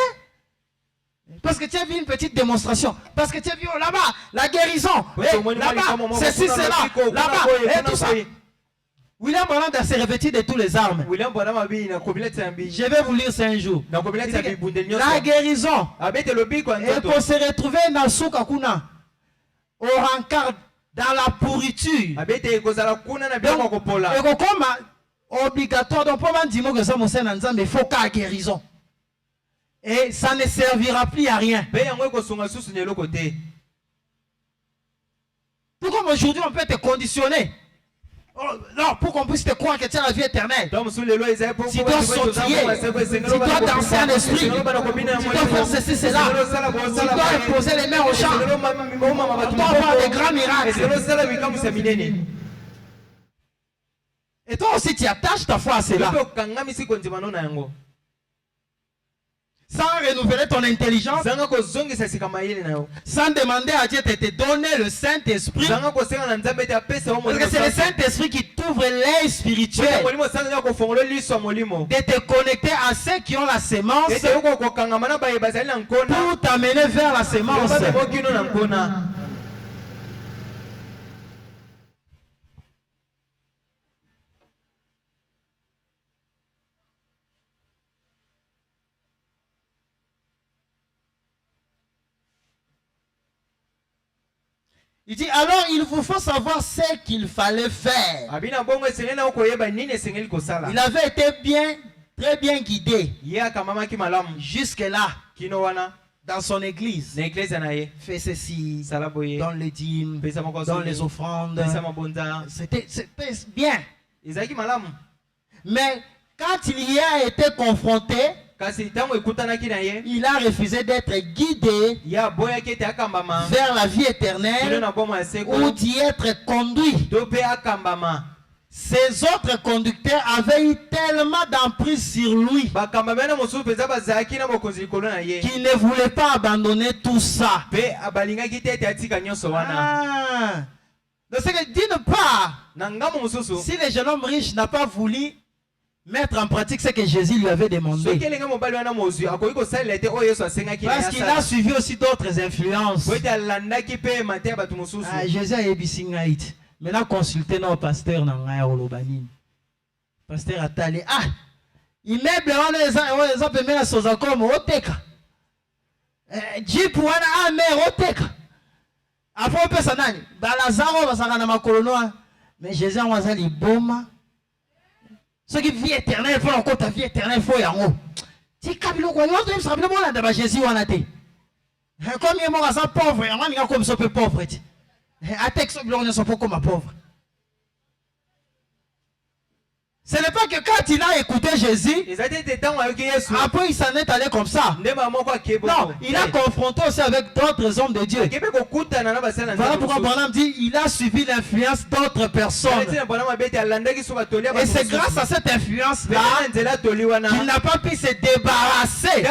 parce que tu as vu une petite démonstration parce que tu as vu là-bas la guérison là-bas ceci c'est là-bas et tout ça. William Branham s'est revêtu de tous les armes. Je vais vous lire ça un jour. La guérison. Et pour se retrouver dans Soukakuna, au rencard, dans la pourriture. Donc, comme obligatoire, donc pour dire que ça il faut qu'à guérison. Et ça ne servira plus à rien. Pourquoi aujourd'hui on peut être conditionné? Oh, non, pour qu'on puisse te croire que tu as la vie éternelle. Tu dois sautiller, tu dois danser en esprit, tu dois faire ceci, cela, tu dois poser les mains aux gens, tu dois avoir des grands miracles. Et toi aussi tu attaches ta foi à cela. Sans renouveler ton intelligence, sans demander à Dieu de te donner le Saint-Esprit, parce que c'est le Saint-Esprit qui t'ouvre l'œil spirituel, de te connecter à ceux qui ont la sémence, pour t'amener vers la sémence. Il dit alors il vous faut savoir ce qu'il fallait faire. Il avait été très bien guidé jusque là dans son église. Fait ceci, dans les dîmes, dans les offrandes. C'était bien. Mais quand il y a été confronté, il a refusé d'être guidé vers la vie éternelle ou d'y être conduit. Ces autres conducteurs avaient eu tellement d'emprise sur lui qu'il ne voulait pas abandonner tout ça. D'une part, si le jeune homme riche n'a pas voulu mettre en pratique ce que Jésus lui avait demandé, parce qu'il a suivi aussi d'autres influences. Jésus a dit, maintenant consultez nos pasteurs dans Olobani. Pasteur Atali, immeuble on les a permis à soza comme oteka. Jeep wana amer oteka. Après pesa nani? Balazaro basanga na makolono. Mais Jésus a wazali boma. Ce qui vie éternelle, il faut encore ta vie éternelle, il faut y avoir. Si Kabilo quoi, il faut savoir le monde de Jésus ou anaté. Comme il est mort à sa pauvre, il a comme ça peu pauvre. À texte, il ne sont pas comme pauvre. Ce n'est pas que quand il a écouté Jésus, après il s'en est allé comme ça. Non, il a confronté aussi avec d'autres hommes de Dieu. Voilà pourquoi Branham dit il a suivi l'influence d'autres personnes. Et c'est grâce à cette influence-là qu'il n'a pas pu se débarrasser de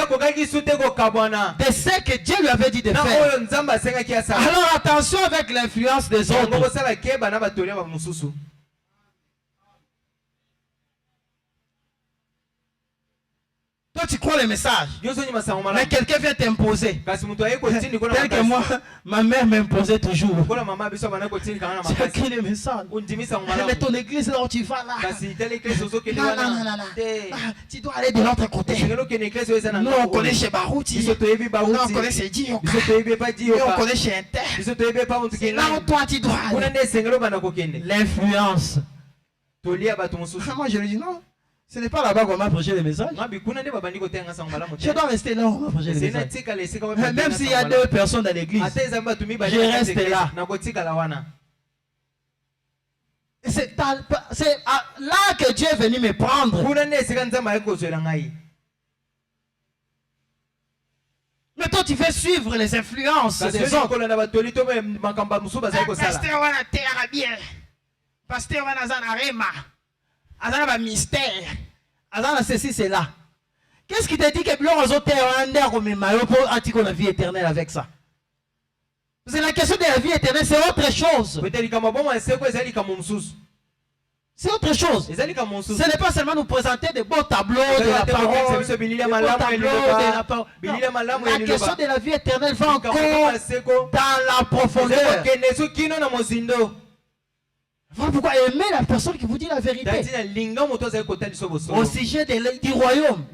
ce que Dieu lui avait dit de faire. Alors attention avec l'influence des autres. Toi tu crois le message, mais quelqu'un vient t'imposer. Tel que moi, ma mère m'imposait toujours. Tu as écrit le message. Mais ton église là où tu vas là. Non. Tu dois aller de l'autre côté. Nous on connaît chez Barouti. Nous on connaît chez Dioka. Nous on connaît chez Inter. Là où toi tu dois aller. L'influence. Moi je lui dis non. Ce n'est pas là-bas qu'on m'a prêché le message. Je dois rester là où on m'a prêché le message. Même s'il y a 2 personnes dans l'église, je reste là. C'est là que Dieu est venu me prendre. Mais toi, tu fais suivre les influences des autres. Pasteur wana terre bien. Pasteur wana zana rema. Azana ba mystère. Azana ceci c'est là. Qu'est-ce qui te dit que blanc aux autres terre comme mayo pour attirer la vie éternelle avec ça? C'est la question de la vie éternelle, c'est autre chose. C'est autre chose. Ce n'est pas seulement nous présenter des beaux tableaux de la parole, la question de la vie éternelle va encore dans la profondeur. Voilà pourquoi aimer la personne qui vous dit la vérité au sujet du royaume,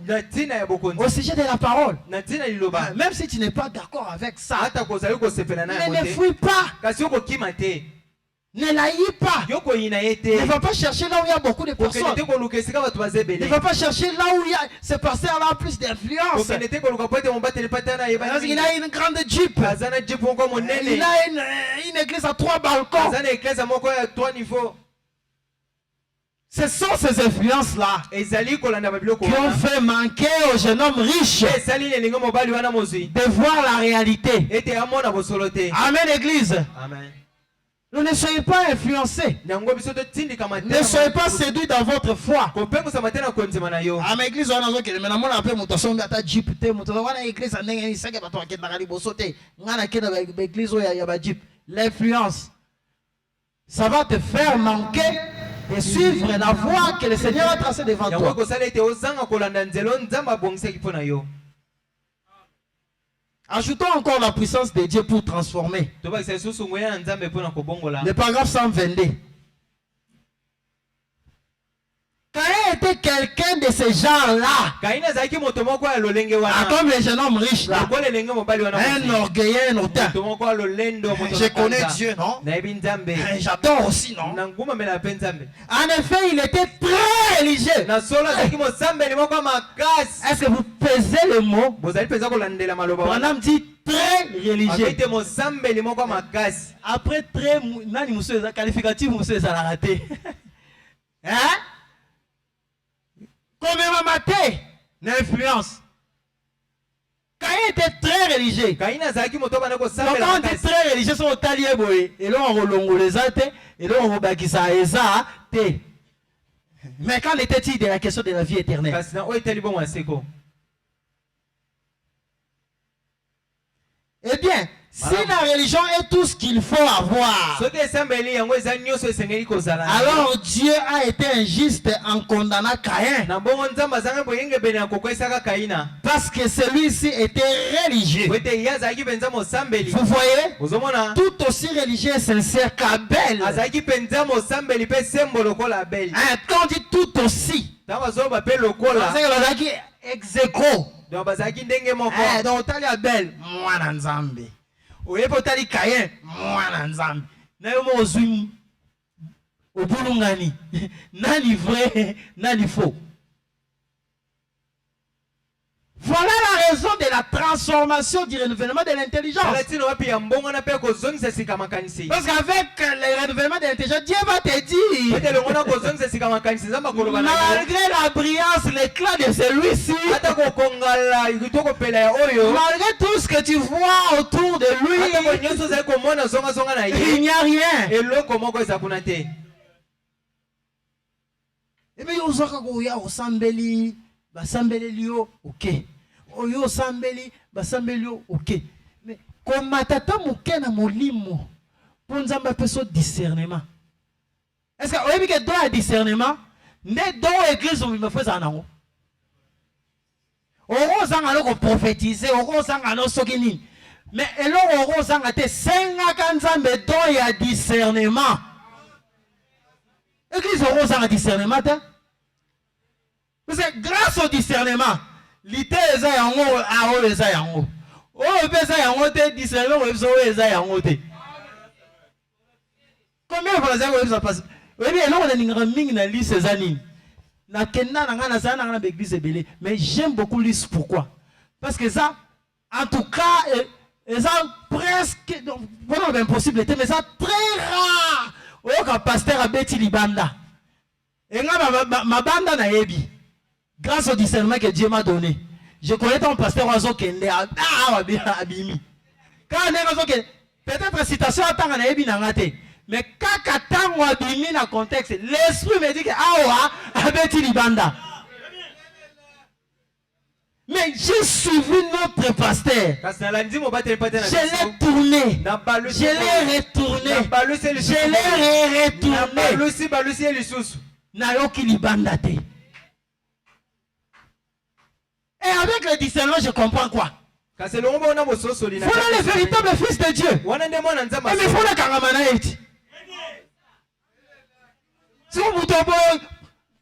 au sujet de la parole. Même si tu n'es pas d'accord avec ça, ne fuis pas. Ne l'haïs pas. Ne va pas chercher là où il y a beaucoup de personnes. Ne va pas chercher là où il y a ce pasteur-là plus d'influence. Il a une grande jeep. Il a une église à 3 balcons. Ce sont ces influences-là qui ont fait manquer au jeune homme riche de voir la réalité. Amen, église. Amen. Ne soyez pas influencés. Ne soyez pas séduits dans votre foi. À ma église, on a dit maintenant on a appelé mon tasson gata jeep te mon tasson on a église en n'engagé ça que bateau qui n'a pas sauté. On a qui dans l'église où il y a ba jeep. L'influence, ça va te faire manquer de suivre la voie que le Seigneur a tracée devant toi. Ajoutons encore la puissance de Dieu pour transformer. Le paragraphe 122. Caïn était quelqu'un de ces gens-là. Comme les jeunes hommes riches là. Un orgueilleux, un auteur. Je connais Dieu, non? J'adore aussi, non? En effet, il était très religieux. Est-ce que vous pesez le mot? Branham dit très religieux. Après très, nani monsieur, qualificatif monsieur, ça l'a raté. Hein? Comme maté, l'influence. Caïn était très religieux. Quand on dit très religieux, c'est au talier boy. Et là on relonge les athées, et là on rebaki ça et ça. Mais quand était-il de la question de la vie éternelle? Eh bien, si la religion est tout ce qu'il faut avoir, alors Dieu a été injuste en condamnant Caïn. Parce que celui-ci était religieux. Vous voyez? Tout aussi religieux et sincère qu'Abel. Quand on dit tout aussi, c'est ex-aequo. Donc tali Abel mwana nzambe oyepo tali Caïn mwana nzambe na yo mo ozwi obulungani nani vrai nani faux. Voilà la raison de la transformation du renouvellement de l'intelligence. Parce qu'avec le renouvellement de l'intelligence, Dieu va te dire, malgré la brillance, l'éclat de celui-ci, malgré tout ce que tu vois autour de lui, il n'y a rien. Et bien, il y a Osambeli. Basambelio, ok. Oyo sambeli, basambelio, ok. Mais comme matata mouke na molimo, pour nous avoir un discernement. Est-ce que vous avez que droit à discernement? N'est dans l'église où il me fait un an. Oro zanga ko prophétiser, oro zanga no sokini. Mais elo oro zanga te senga kanzambe do ya discernement. Église oro zanga discernement ta? C'est grâce au discernement. L'ité est en haut, à haut les a en haut. Oh, le te discernement, les a en haut. Combien de fois vous avez passé? Oui, bien, là, on a une grande ligne dans l'île Cézanine. Mais j'aime beaucoup l'Église. Pourquoi? Parce que ça, en tout cas, ça presque, voilà, impossible, mais ça très rare. Au pasteur a Betty Libanda. Et ma bande na yebi. Grâce au discernement que Dieu m'a donné. Je connais ton pasteur Oiseau Kende. Abimi. Quand on est Oiseau Kende, peut-être citation à temps na yebi na ngate. Mais quand on a abimi dans le contexte, l'esprit me dit que Awa a Betty Libanda. Mais j'ai suivi notre pasteur. Je l'ai tourné. Je l'ai retourné. Je l'ai retourné. Nayoki Libanda te. Et avec le discernement, je comprends quoi? Voilà le véritable fils de Dieu. Et mais faut la karamana eti. Si vous voulez,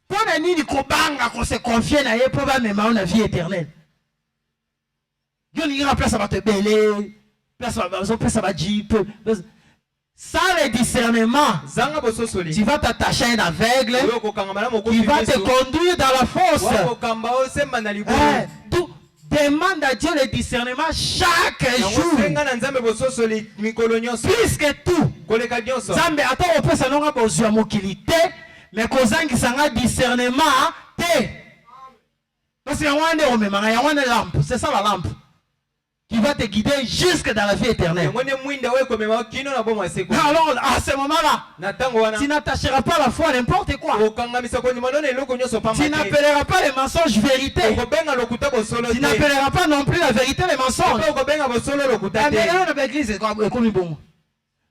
pour nini kobanga qu'on se confie na ye probablement on a vie éternelle. Dieu n'ira place à te belé, place à va jeep. Sans le discernement, tu vas t'attacher à un aveugle qui va te conduire dans la fosse. Demande à Dieu le discernement chaque jour. Puisque tout, Zambe attends on peut s'en avoir besoin mobilité, mais kozangi sanga discernement te. Parce qu'il y a une lampe, c'est ça la lampe. Qui va te guider jusque dans la vie éternelle. Alors, à ce moment-là, tu n'attacheras pas la foi à n'importe quoi. Tu n'appelleras pas les mensonges vérité. Tu n'appelleras pas non plus la vérité les mensonges.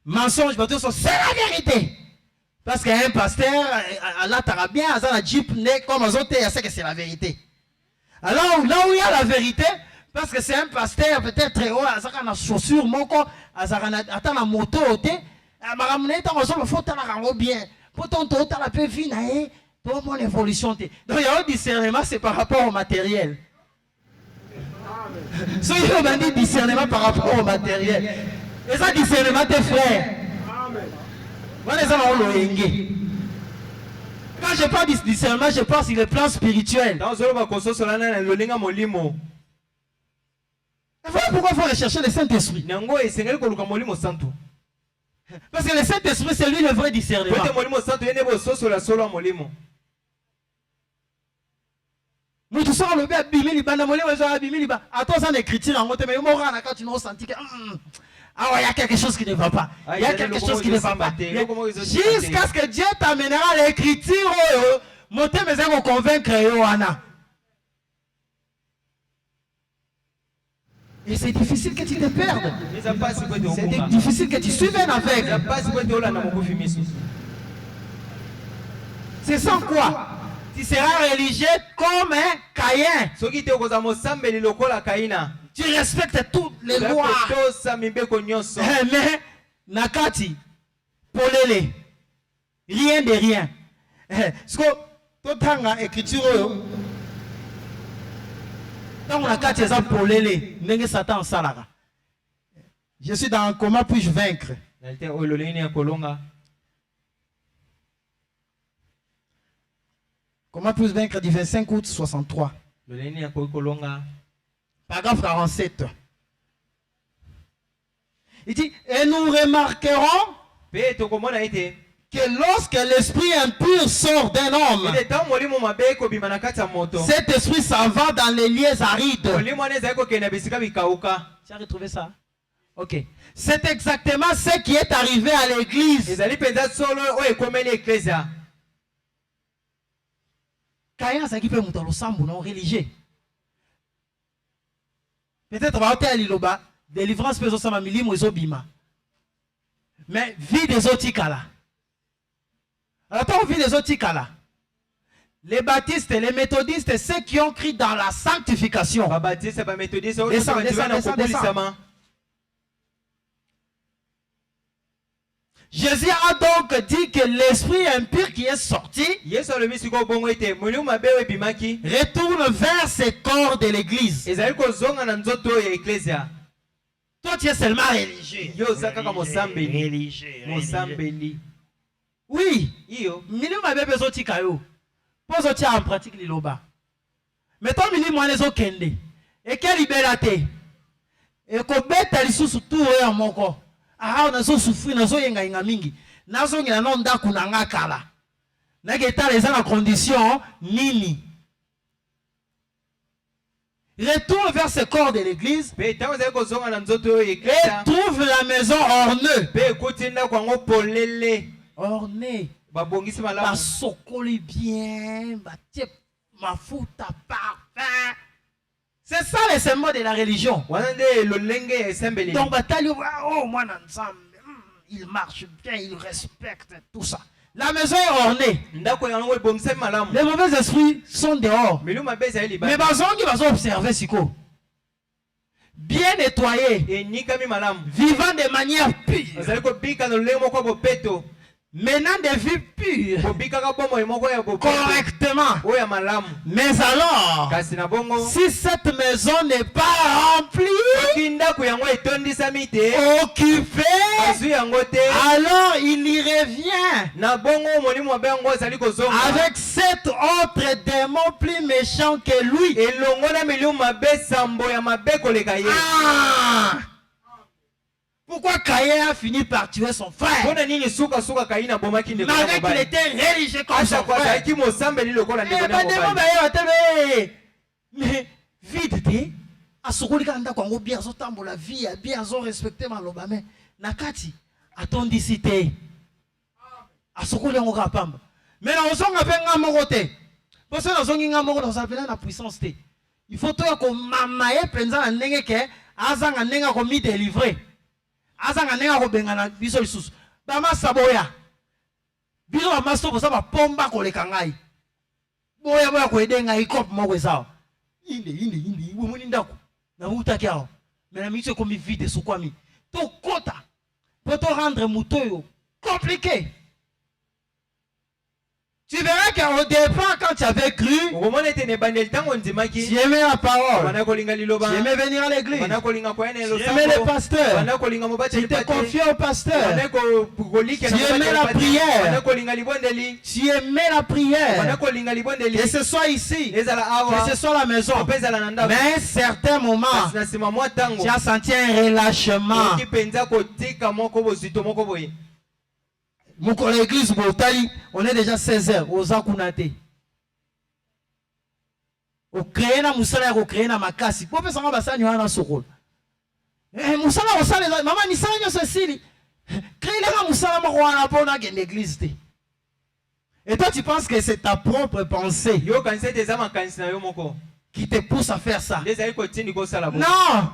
Mensonge, c'est la vérité. Parce qu'un pasteur, Allah t'aura bien, à jeep, comme aux autres, il sait que c'est la vérité. Alors, là où il y a la vérité, parce que c'est un pasteur, peut-être très haut, il a une chaussure, il a une moto, il a une bien. Pourtant, il a peu vie, il a une évolution. Donc, il y a un discernement, c'est par rapport au matériel. Si il y a un discernement par rapport au matériel, et ça, discernement des frères. Quand je parle de discernement, je pense sur le plan spirituel. Voilà pourquoi il faut rechercher le Saint-Esprit. Parce que le Saint-Esprit, c'est lui le vrai discernement. Nous tous sommes le bien bimé libanda molimo ça bimé liba. Attends ça l'écriture en côté mais moi quand tu n'as senti que ah ouais, il y a quelque chose qui ne va pas. Il y a quelque chose qui ne va pas. Jusqu'à ce que Dieu t'amènera à l'écriture monter mais ça convaincre Yohana. Et c'est difficile que tu te perdes. C'est difficile que tu suives un aveugle. C'est sans quoi tu seras religieux comme un Caïn. Tu respectes toutes les lois. Mais Nakati, Polele, rien de rien. Ce que tu as écriture. Je suis dans comment puis-je vaincre? Comment puis-je vaincre du 25 août 63? Paragraphe 47. Il dit, et nous remarquerons que lorsque l'esprit impur sort d'un homme, cet esprit s'en va dans les lieux arides. Tu as retrouvé ça? Ok. C'est exactement ce qui est arrivé à l'église. Caïn, c'est qui peut monter le sang non religieux. Peut-être va à l'Iloba, délivrance peut être milimo et bima. Mais vie des autres là. Alors, vie des autres là. Les baptistes, les méthodistes, ceux qui ont cru dans la sanctification. Descends. Jésus a donc dit que l'esprit impur qui est sorti retourne vers ses corps de l'église. Toi, tu es seulement religieux. Oui. Pose au tia en pratique liloba. Mettons mili mwane zo kende. Et quelle libérate. Et ko beta lisusu tout ya moko. Ah on a zo souffrir na zo yenga yenga mingi. Na zo ngina no ndaku na ngakala. Na geta les en condition nini. Retourne vers ce corps de l'église et trouve la maison ornée. Ornée. Ba sokoli bien, ba tie mafuta parfum. C'est ça le symbole de la religion. Donc batali oh moi il marche bien, il respecte tout ça. La maison est ornée. Les mauvais esprits sont dehors. Mais les gens qui vont observer Siko. Bien nettoyé. Vivant de manière pure. Menant des vies pures. Correctement. Mais alors, si cette maison n'est pas remplie, occupée, alors il y revient avec cet autre démon plus méchant que lui. Ah! Pourquoi Caïn a fini par tuer son frère? Malgré qu'il était religieux comme son frère. Mais vite, bien la vie, bien respecté malobame. Nakati, attendicité. Mais on s'en a fait un moroté. Parce que nous avons la puissance. Il faut que mamaye penza un nengeke, azang un nenga komi délivré. Azanga nenga ko bengana biso lisusu ba masaboya biso ba maso bosa ba pomba ko lekangai boya boya ko edenga ikop moko sawa inde wo muni ndako na utaki ao mais na miso ko mi vide so kwami to kota pour te rendre mutoyo compliqué. Tu verras qu'au départ, quand tu avais cru, tu aimais la parole, tu aimais venir à l'église, tu aimais le pasteur, tu étais confié au pasteur, tu aimais la prière, que ce soit ici, que ce soit à la maison. Mais à un certain moment, tu as senti un relâchement. Mon collègue l'église, on est déjà 16h, aux Akunate. Au créena musala au créena makasi. Pour faire ça, on va s'en aller à Sokol. Musala au salé, maman ni ça n'y a ceci. Créena musala marouana pour na l'église. Et toi tu penses que c'est ta propre pensée qui te pousse à faire ça? Non.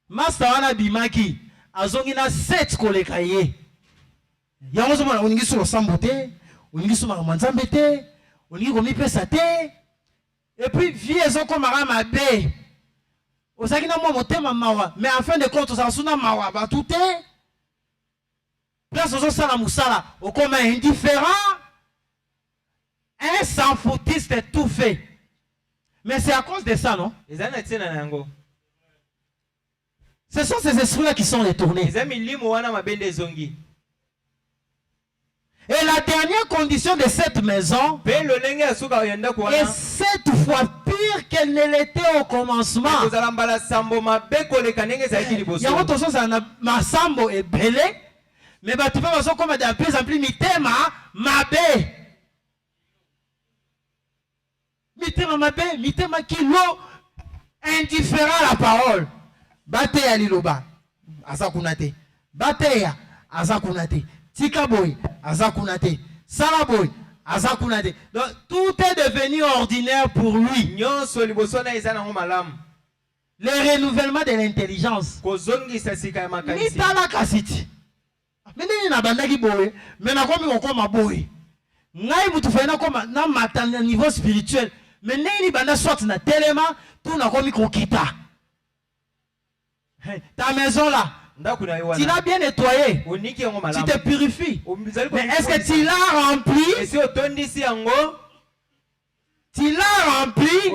Master wana bimaki azongina 7 kolekaye. Yango zoma oningi solo sambote, oningi soma manzambe te, oningi komi pesa te. Et puis vie ezo komara mabe. Osaki na mo motema mawa, mais en fin de compte ça suna mawa ba tout te. Place ozo sala musala, okoma indifférent. Un sans foutiste tout fait. Mais c'est à cause de ça, non? Ce sont ces esprits-là qui sont détournés. Et la dernière condition de cette maison est 7 fois pire qu'elle ne l'était au commencement. Il y a autre chose, ma sambo est belé, mais tu peux voir comme de plus en plus mitema mabe. Mitema mabe, mitema kilo indifférent à la parole. Bate ya liloba, azakunate. Bate ya azakunate. Tikaboy, azakunate. Salaboy, azakunate. Donc tout est devenu ordinaire pour lui. Le renouvellement de l'intelligence. Mitala kasiti. Mais na bandaki boy, mais na komi okoma boy. Ngai mutu fena koma na matana niveau spirituel. Mais nini banda soit na telema, tout na komi kokita. Ta maison là, tu l'as bien nettoyé, tu te purifies. Mais est-ce que tu l'as rempli? Tu l'as rempli?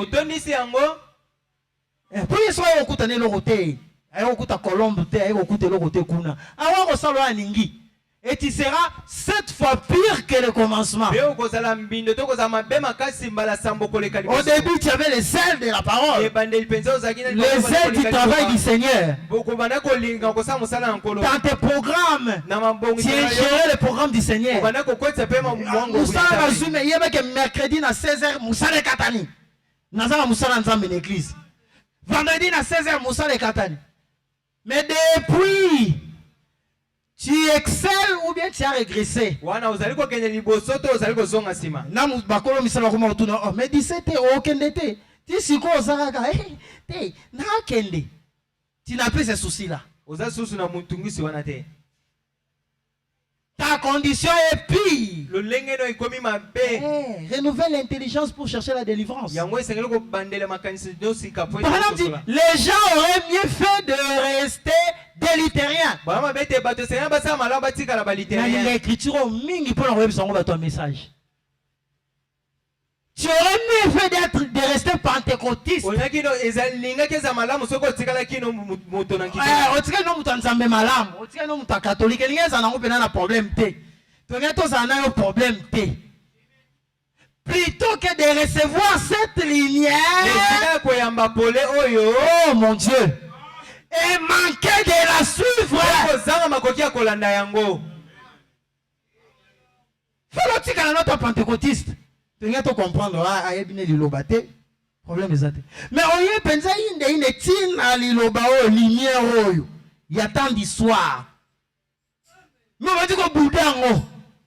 Pour y soit au côté de l'autre, au côté colombe, au côté de l'autre kuna. Awa ko salo aningi. Et tu seras 7 fois pire que le commencement. Au début, tu avais les ailes de la parole. Les ailes du travail du Seigneur. Dans tes programmes, tu ingérais le programme du Seigneur. Mercredi à 16h, Moussale Katani. Nazara Moussala Nzambe l'église. Vendredi à 16h, Moussale Katani. Mais depuis, tu excelles ou bien tu as régressé. Mais 17 tu n'as plus ces soucis-là. Ta condition est pire. Renouvelle l'intelligence pour chercher la délivrance. Par exemple, les gens auraient mieux fait de rester délitériens. L'écriture ton message. Tu aurais mieux fait de rester pentecôtiste. Plutôt que de recevoir cette lumière, oh mon Dieu, et manquer de la suivre. Faut notre pentecôtiste. Tu dois comprendre, problème est. Mais on y pense il y a tant d'histoires. Mais on va dire que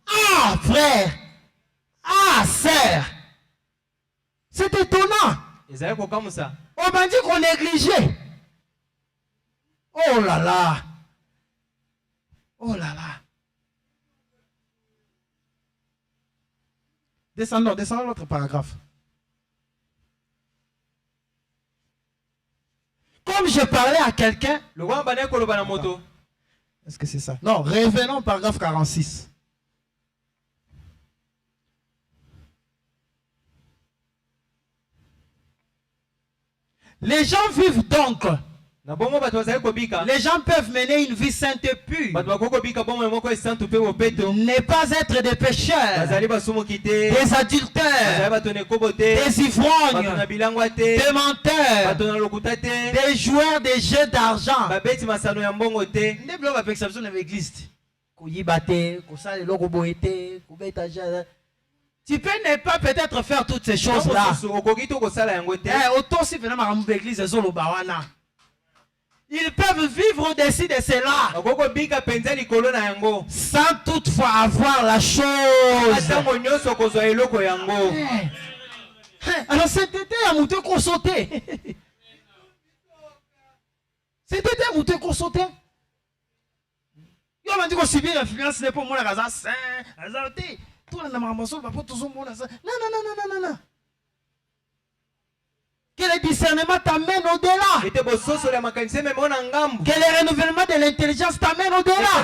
ah frère, ah sœur, c'est étonnant. On m'a dit qu'on négligeait. Oh là là, oh là là. Descendons l'autre paragraphe. Comme je parlais à quelqu'un. Est-ce que c'est ça? Non, revenons au paragraphe 46. Les gens vivent donc. Les gens peuvent mener une vie sainte et pure. Ne pas être des pécheurs, des adultères, des ivrognes, des menteurs, des joueurs de jeux d'argent. Tu peux ne pas peut-être faire toutes ces choses-là. Ils peuvent vivre au-dessus de cela sans toutefois avoir la chose. Alors cet été, à mouté qu'on sautait. Cet été, à mouté qu'on sautait. Il m'a dit qu'on subit l'influence n'est pas moi la raza saint. Tout le monde va pas tout le monde. Non. Que le discernement t'amène au-delà. Que le renouvellement de l'intelligence t'amène au-delà.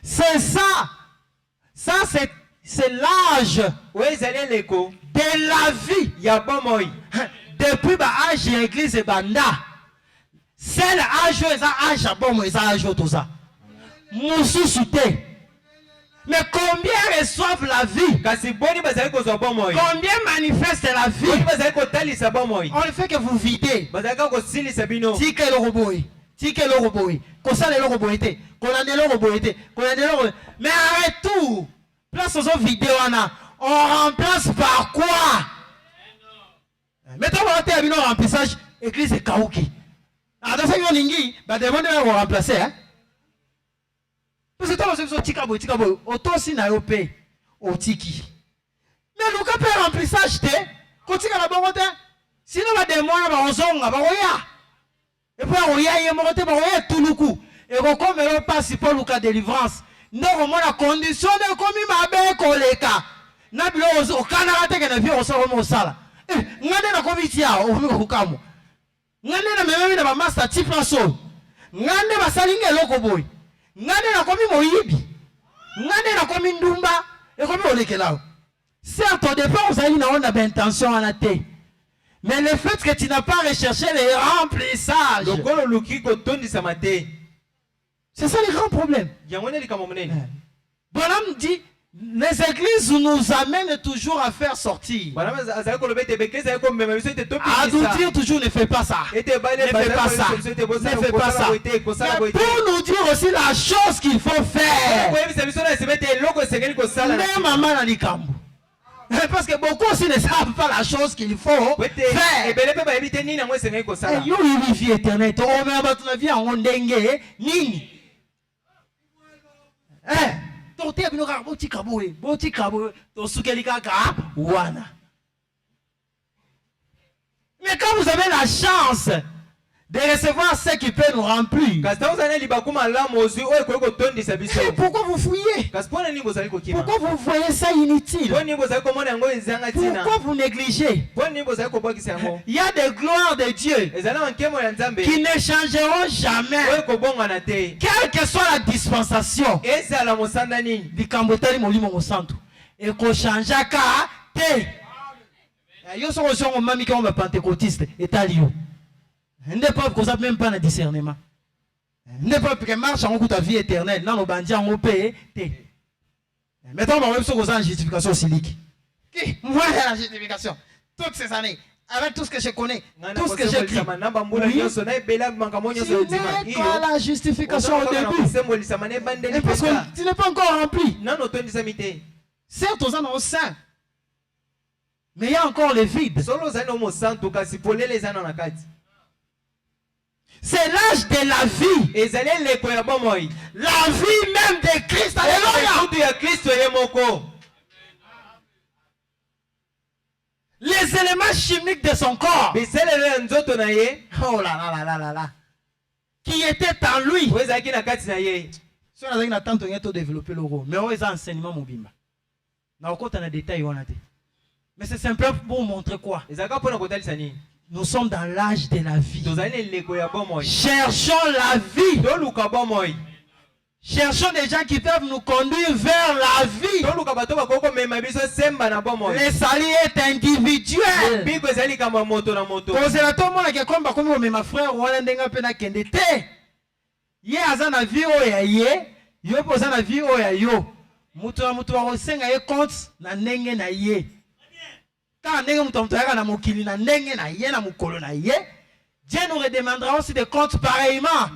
C'est ça. Ça, c'est l'âge de la vie. Depuis l'âge de l'église et banda. C'est l'âge où l'âge bon, l'âge tout ça. Moussou souté. Mais combien reçoivent la vie? Combien manifestent la vie? On ne fait que vous videz. Tique le robot. Mais arrête tout. Place aux vidéos, on remplace par quoi? Mettons un remplissage. Église de Kaouki. Alors, ça y est, on va remplacer. Parce que toi, vous avez aussi na yopé au tiki. Mais le cas peut remplissage te, quand la bonne sinon va démontrer va ozonga va oya. Et puis oya y monter va oya tout le coup. Et comme elle passe pour le cas délivrance. Non, comment la condition de comme ma be koleka. Na bilo au Canada te que na vie au sala mo sala. Ngane na kovitia o mu kamu. Ngane na meme na master chief so. Ngane ba salinge loko boy. Ngane na komi moyibi. Ngane na komi ndumba. Et komi olekelao. Certes, au départ, vous avez une intention en athée. Mais le fait que tu n'as pas recherché les remplissages. C'est ça le grand problème. Branham dit, les églises nous amènent toujours à faire sortir. À nous dire toujours ne fais pas ça. Ne fais pas ça. Ne fais pas ça. Mais pour nous dire aussi la chose qu'il faut faire. Même maman n'a dit kambo. Parce que beaucoup aussi ne savent pas la chose qu'il faut faire. Yo une vie éternelle. Tu as une vie en ndenge nini. Mais quand vous avez la chance de recevoir ce qui peut nous remplir, pourquoi vous fouillez? Pourquoi vous voyez ça inutile? Pourquoi vous négligez? Il y a des gloires de Dieu qui ne changeront jamais, quelle que soit la dispensation. Et qu'on change à yo so so mami qui on va pentecôtiste et talio. N'est pas que ça même pas le discernement. N'est pas que marche en ta vie éternelle. Non, on bandit en paix. Mettons on va sur en justification silique. Qui moi la justification toutes ces années avec tout ce que je connais, tout ce que j'écris. Oui. Pas la justification au début. Et parce que tu n'es pas encore rempli. Certes, aux ans au sein. Mais il y a encore les vides. C'est l'âge de la vie. La vie même de Christ. Alléluia. Les éléments chimiques de son corps. Oh là là là là là. Qui était en lui. Si on a tant de développer le rôle. Mais on a un enseignement mobile. On a un détail. Mais c'est simplement pour montrer quoi? Nous sommes dans l'âge de la vie. Cherchons la vie. Cherchons des gens qui peuvent nous conduire vers la vie. Le salut est individuel. Ma frère, Dieu nous redemandera aussi des comptes pareillement.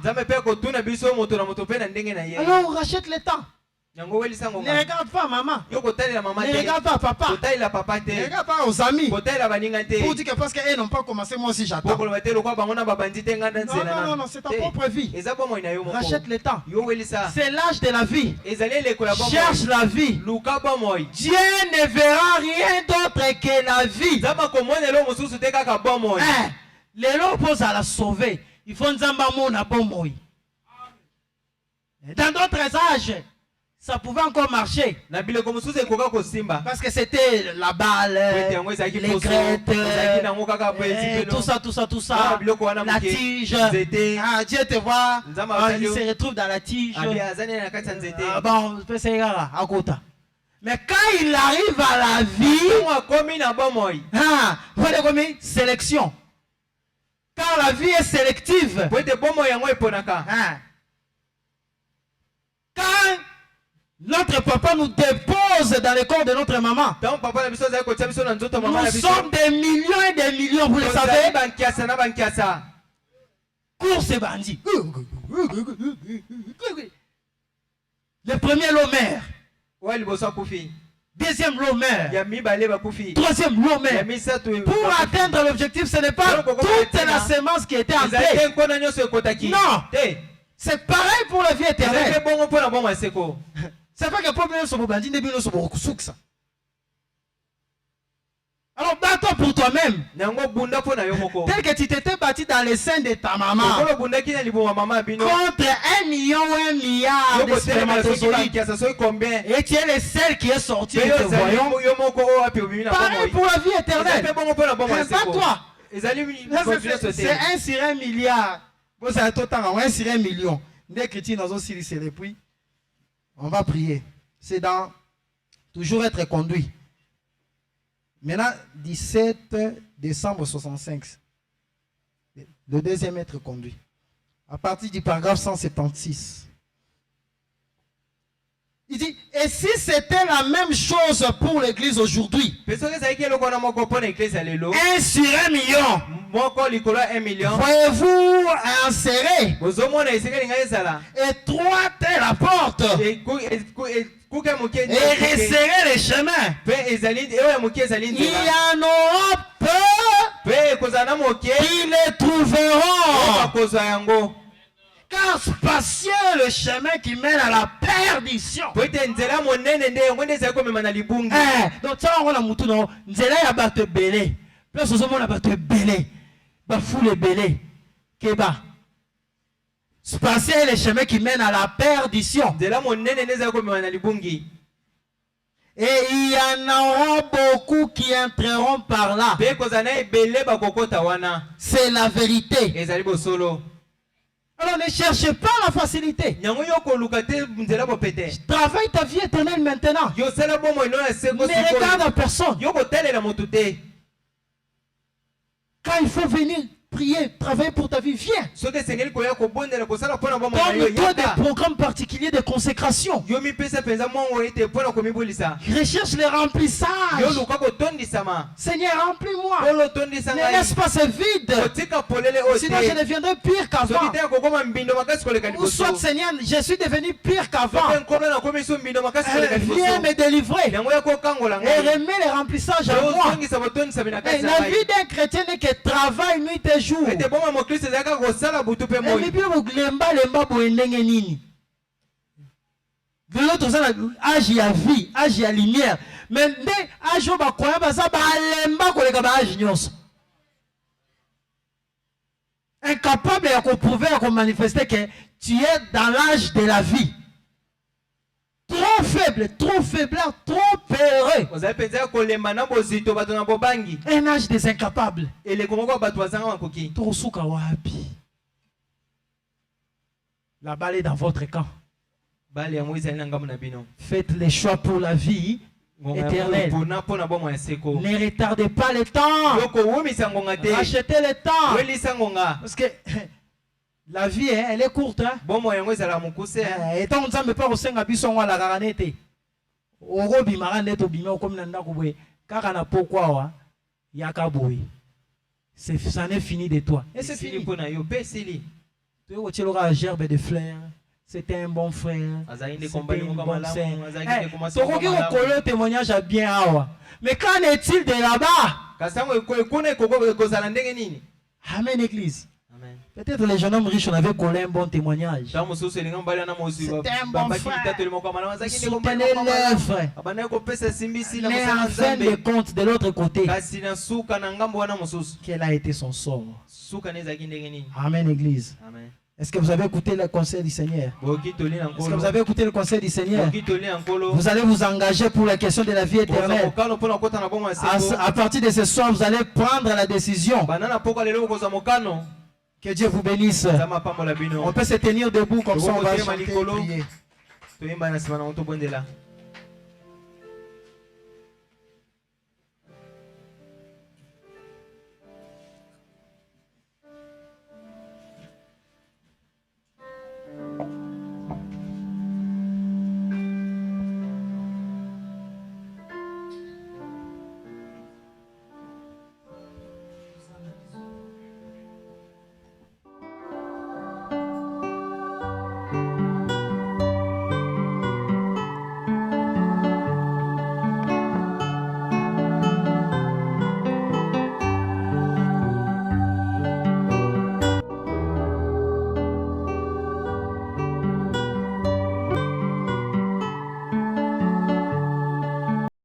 Alors on rachète le temps. Ne regarde pas maman. Ne regarde pas papa. Ne regarde pas aux amis. Pour dire que parce qu'ils n'ont pas commencé, moi aussi j'attends. Non, c'est ta propre vie. Rachète le temps. C'est l'âge de la vie. Cherche la vie. Dieu ne verra rien d'autre que la vie. Les lois posent à la sauver. Il faut nous bon. Dans d'autres âges, ça pouvait encore marcher. Parce que c'était la balle, les grettes, tout ça. La tige. Dieu te voit. Il se retrouve dans la tige. Bon, mais quand il arrive à la vie, sélection. Car la vie est sélective. Quand notre papa nous dépose dans le corps de notre maman, nous sommes des millions et des millions, vous le savez. Course et bandit. Le premier l'Homer. Deuxième l'Homer. Troisième l'Homer. Pour atteindre l'objectif, ce n'est pas toute la semence qui était entrée. Non. C'est pareil pour la vie éternelle. C'est pas que le problème est bandit, mais c'est pour ça. Alors bats-toi pour toi-même. Tel que tu t'étais bâti dans les seins de ta maman. Contre 1 million ou 1 milliard de spermatozoïdes. Et tu es le seul qui est sorti de tes voyants. Pareil pour la vie éternelle. Bats-toi. C'est 1 sur 1 milliard. Vous avez tout le temps 1 sur 1 million. Des chrétiens dans un siri, et puis on va prier. C'est dans toujours être conduit. Maintenant, 17 décembre 65, le deuxième être conduit. À partir du paragraphe 176, Il dit, et si c'était la même chose pour l'église aujourd'hui, 1 sur 1 million, voyez-vous insérer étroite est la porte et resserrer les chemins. Il y en aura peu qui les trouveront. Car spacieux le chemin qui mène à la perdition. Donc ça on a mutu no nzela ya bato belé. Plus aux hommes bato belé. Ba foule belé. Keba. Spacieux le chemin qui mène à la perdition. Et il y en aura beaucoup qui entreront par là. C'est la vérité. Alors ne cherchez pas la facilité. Travaille ta vie éternelle maintenant. Ne regarde à personne. Quand il faut venir prier, travailler pour ta vie, viens. Donne-toi des programmes particuliers de consécration. Recherche les remplissages. Seigneur, remplis-moi. Ne laisse pas ce vide. Sinon je deviendrai pire qu'avant. Ou soit, Seigneur, je suis devenu pire qu'avant. Viens me délivrer. Et remets les remplissages à moi. Et la vie d'un chrétien n'est que travail nuit et jour. Et de l'autre sens, âge et vie, âge et lumière. Mais âge incapable de prouver, de manifester que tu es dans l'âge de la vie. Trop faible, trop faiblard, trop peureux. Un âge des incapables. La balle est dans votre camp. Faites les choix pour la vie éternelle. Ne retardez pas le temps. Achetez le temps. Parce que la vie, elle est courte. Et tant que ça me parle au sein de la la garantie. Orobi marane to bimé comme nanda kubwe. Car na pourquoi yakaboui. Ça n'est fini de toi. Et c'est fini. Tu es au tchelora gerbe de fleurs. C'était un bon frère. C'était une bonne sœur. Tu regardes le témoignage à bien awa. Mais qu'en est-il de là-bas? Amen, église. Peut-être les jeunes hommes riches, on avait collé un bon témoignage. C'était un bon frère. Soutenez l'œuvre. Mais en fin de compte, de l'autre côté, quel a été son sort? Amen, église. Est-ce que vous avez écouté le conseil du Seigneur? Est-ce que vous avez écouté le conseil du Seigneur? Vous allez vous engager pour la question de la vie éternelle. À partir de ce soir, vous allez prendre la décision. Que Dieu vous bénisse. On peut se tenir debout comme ça, on va chanter et prier.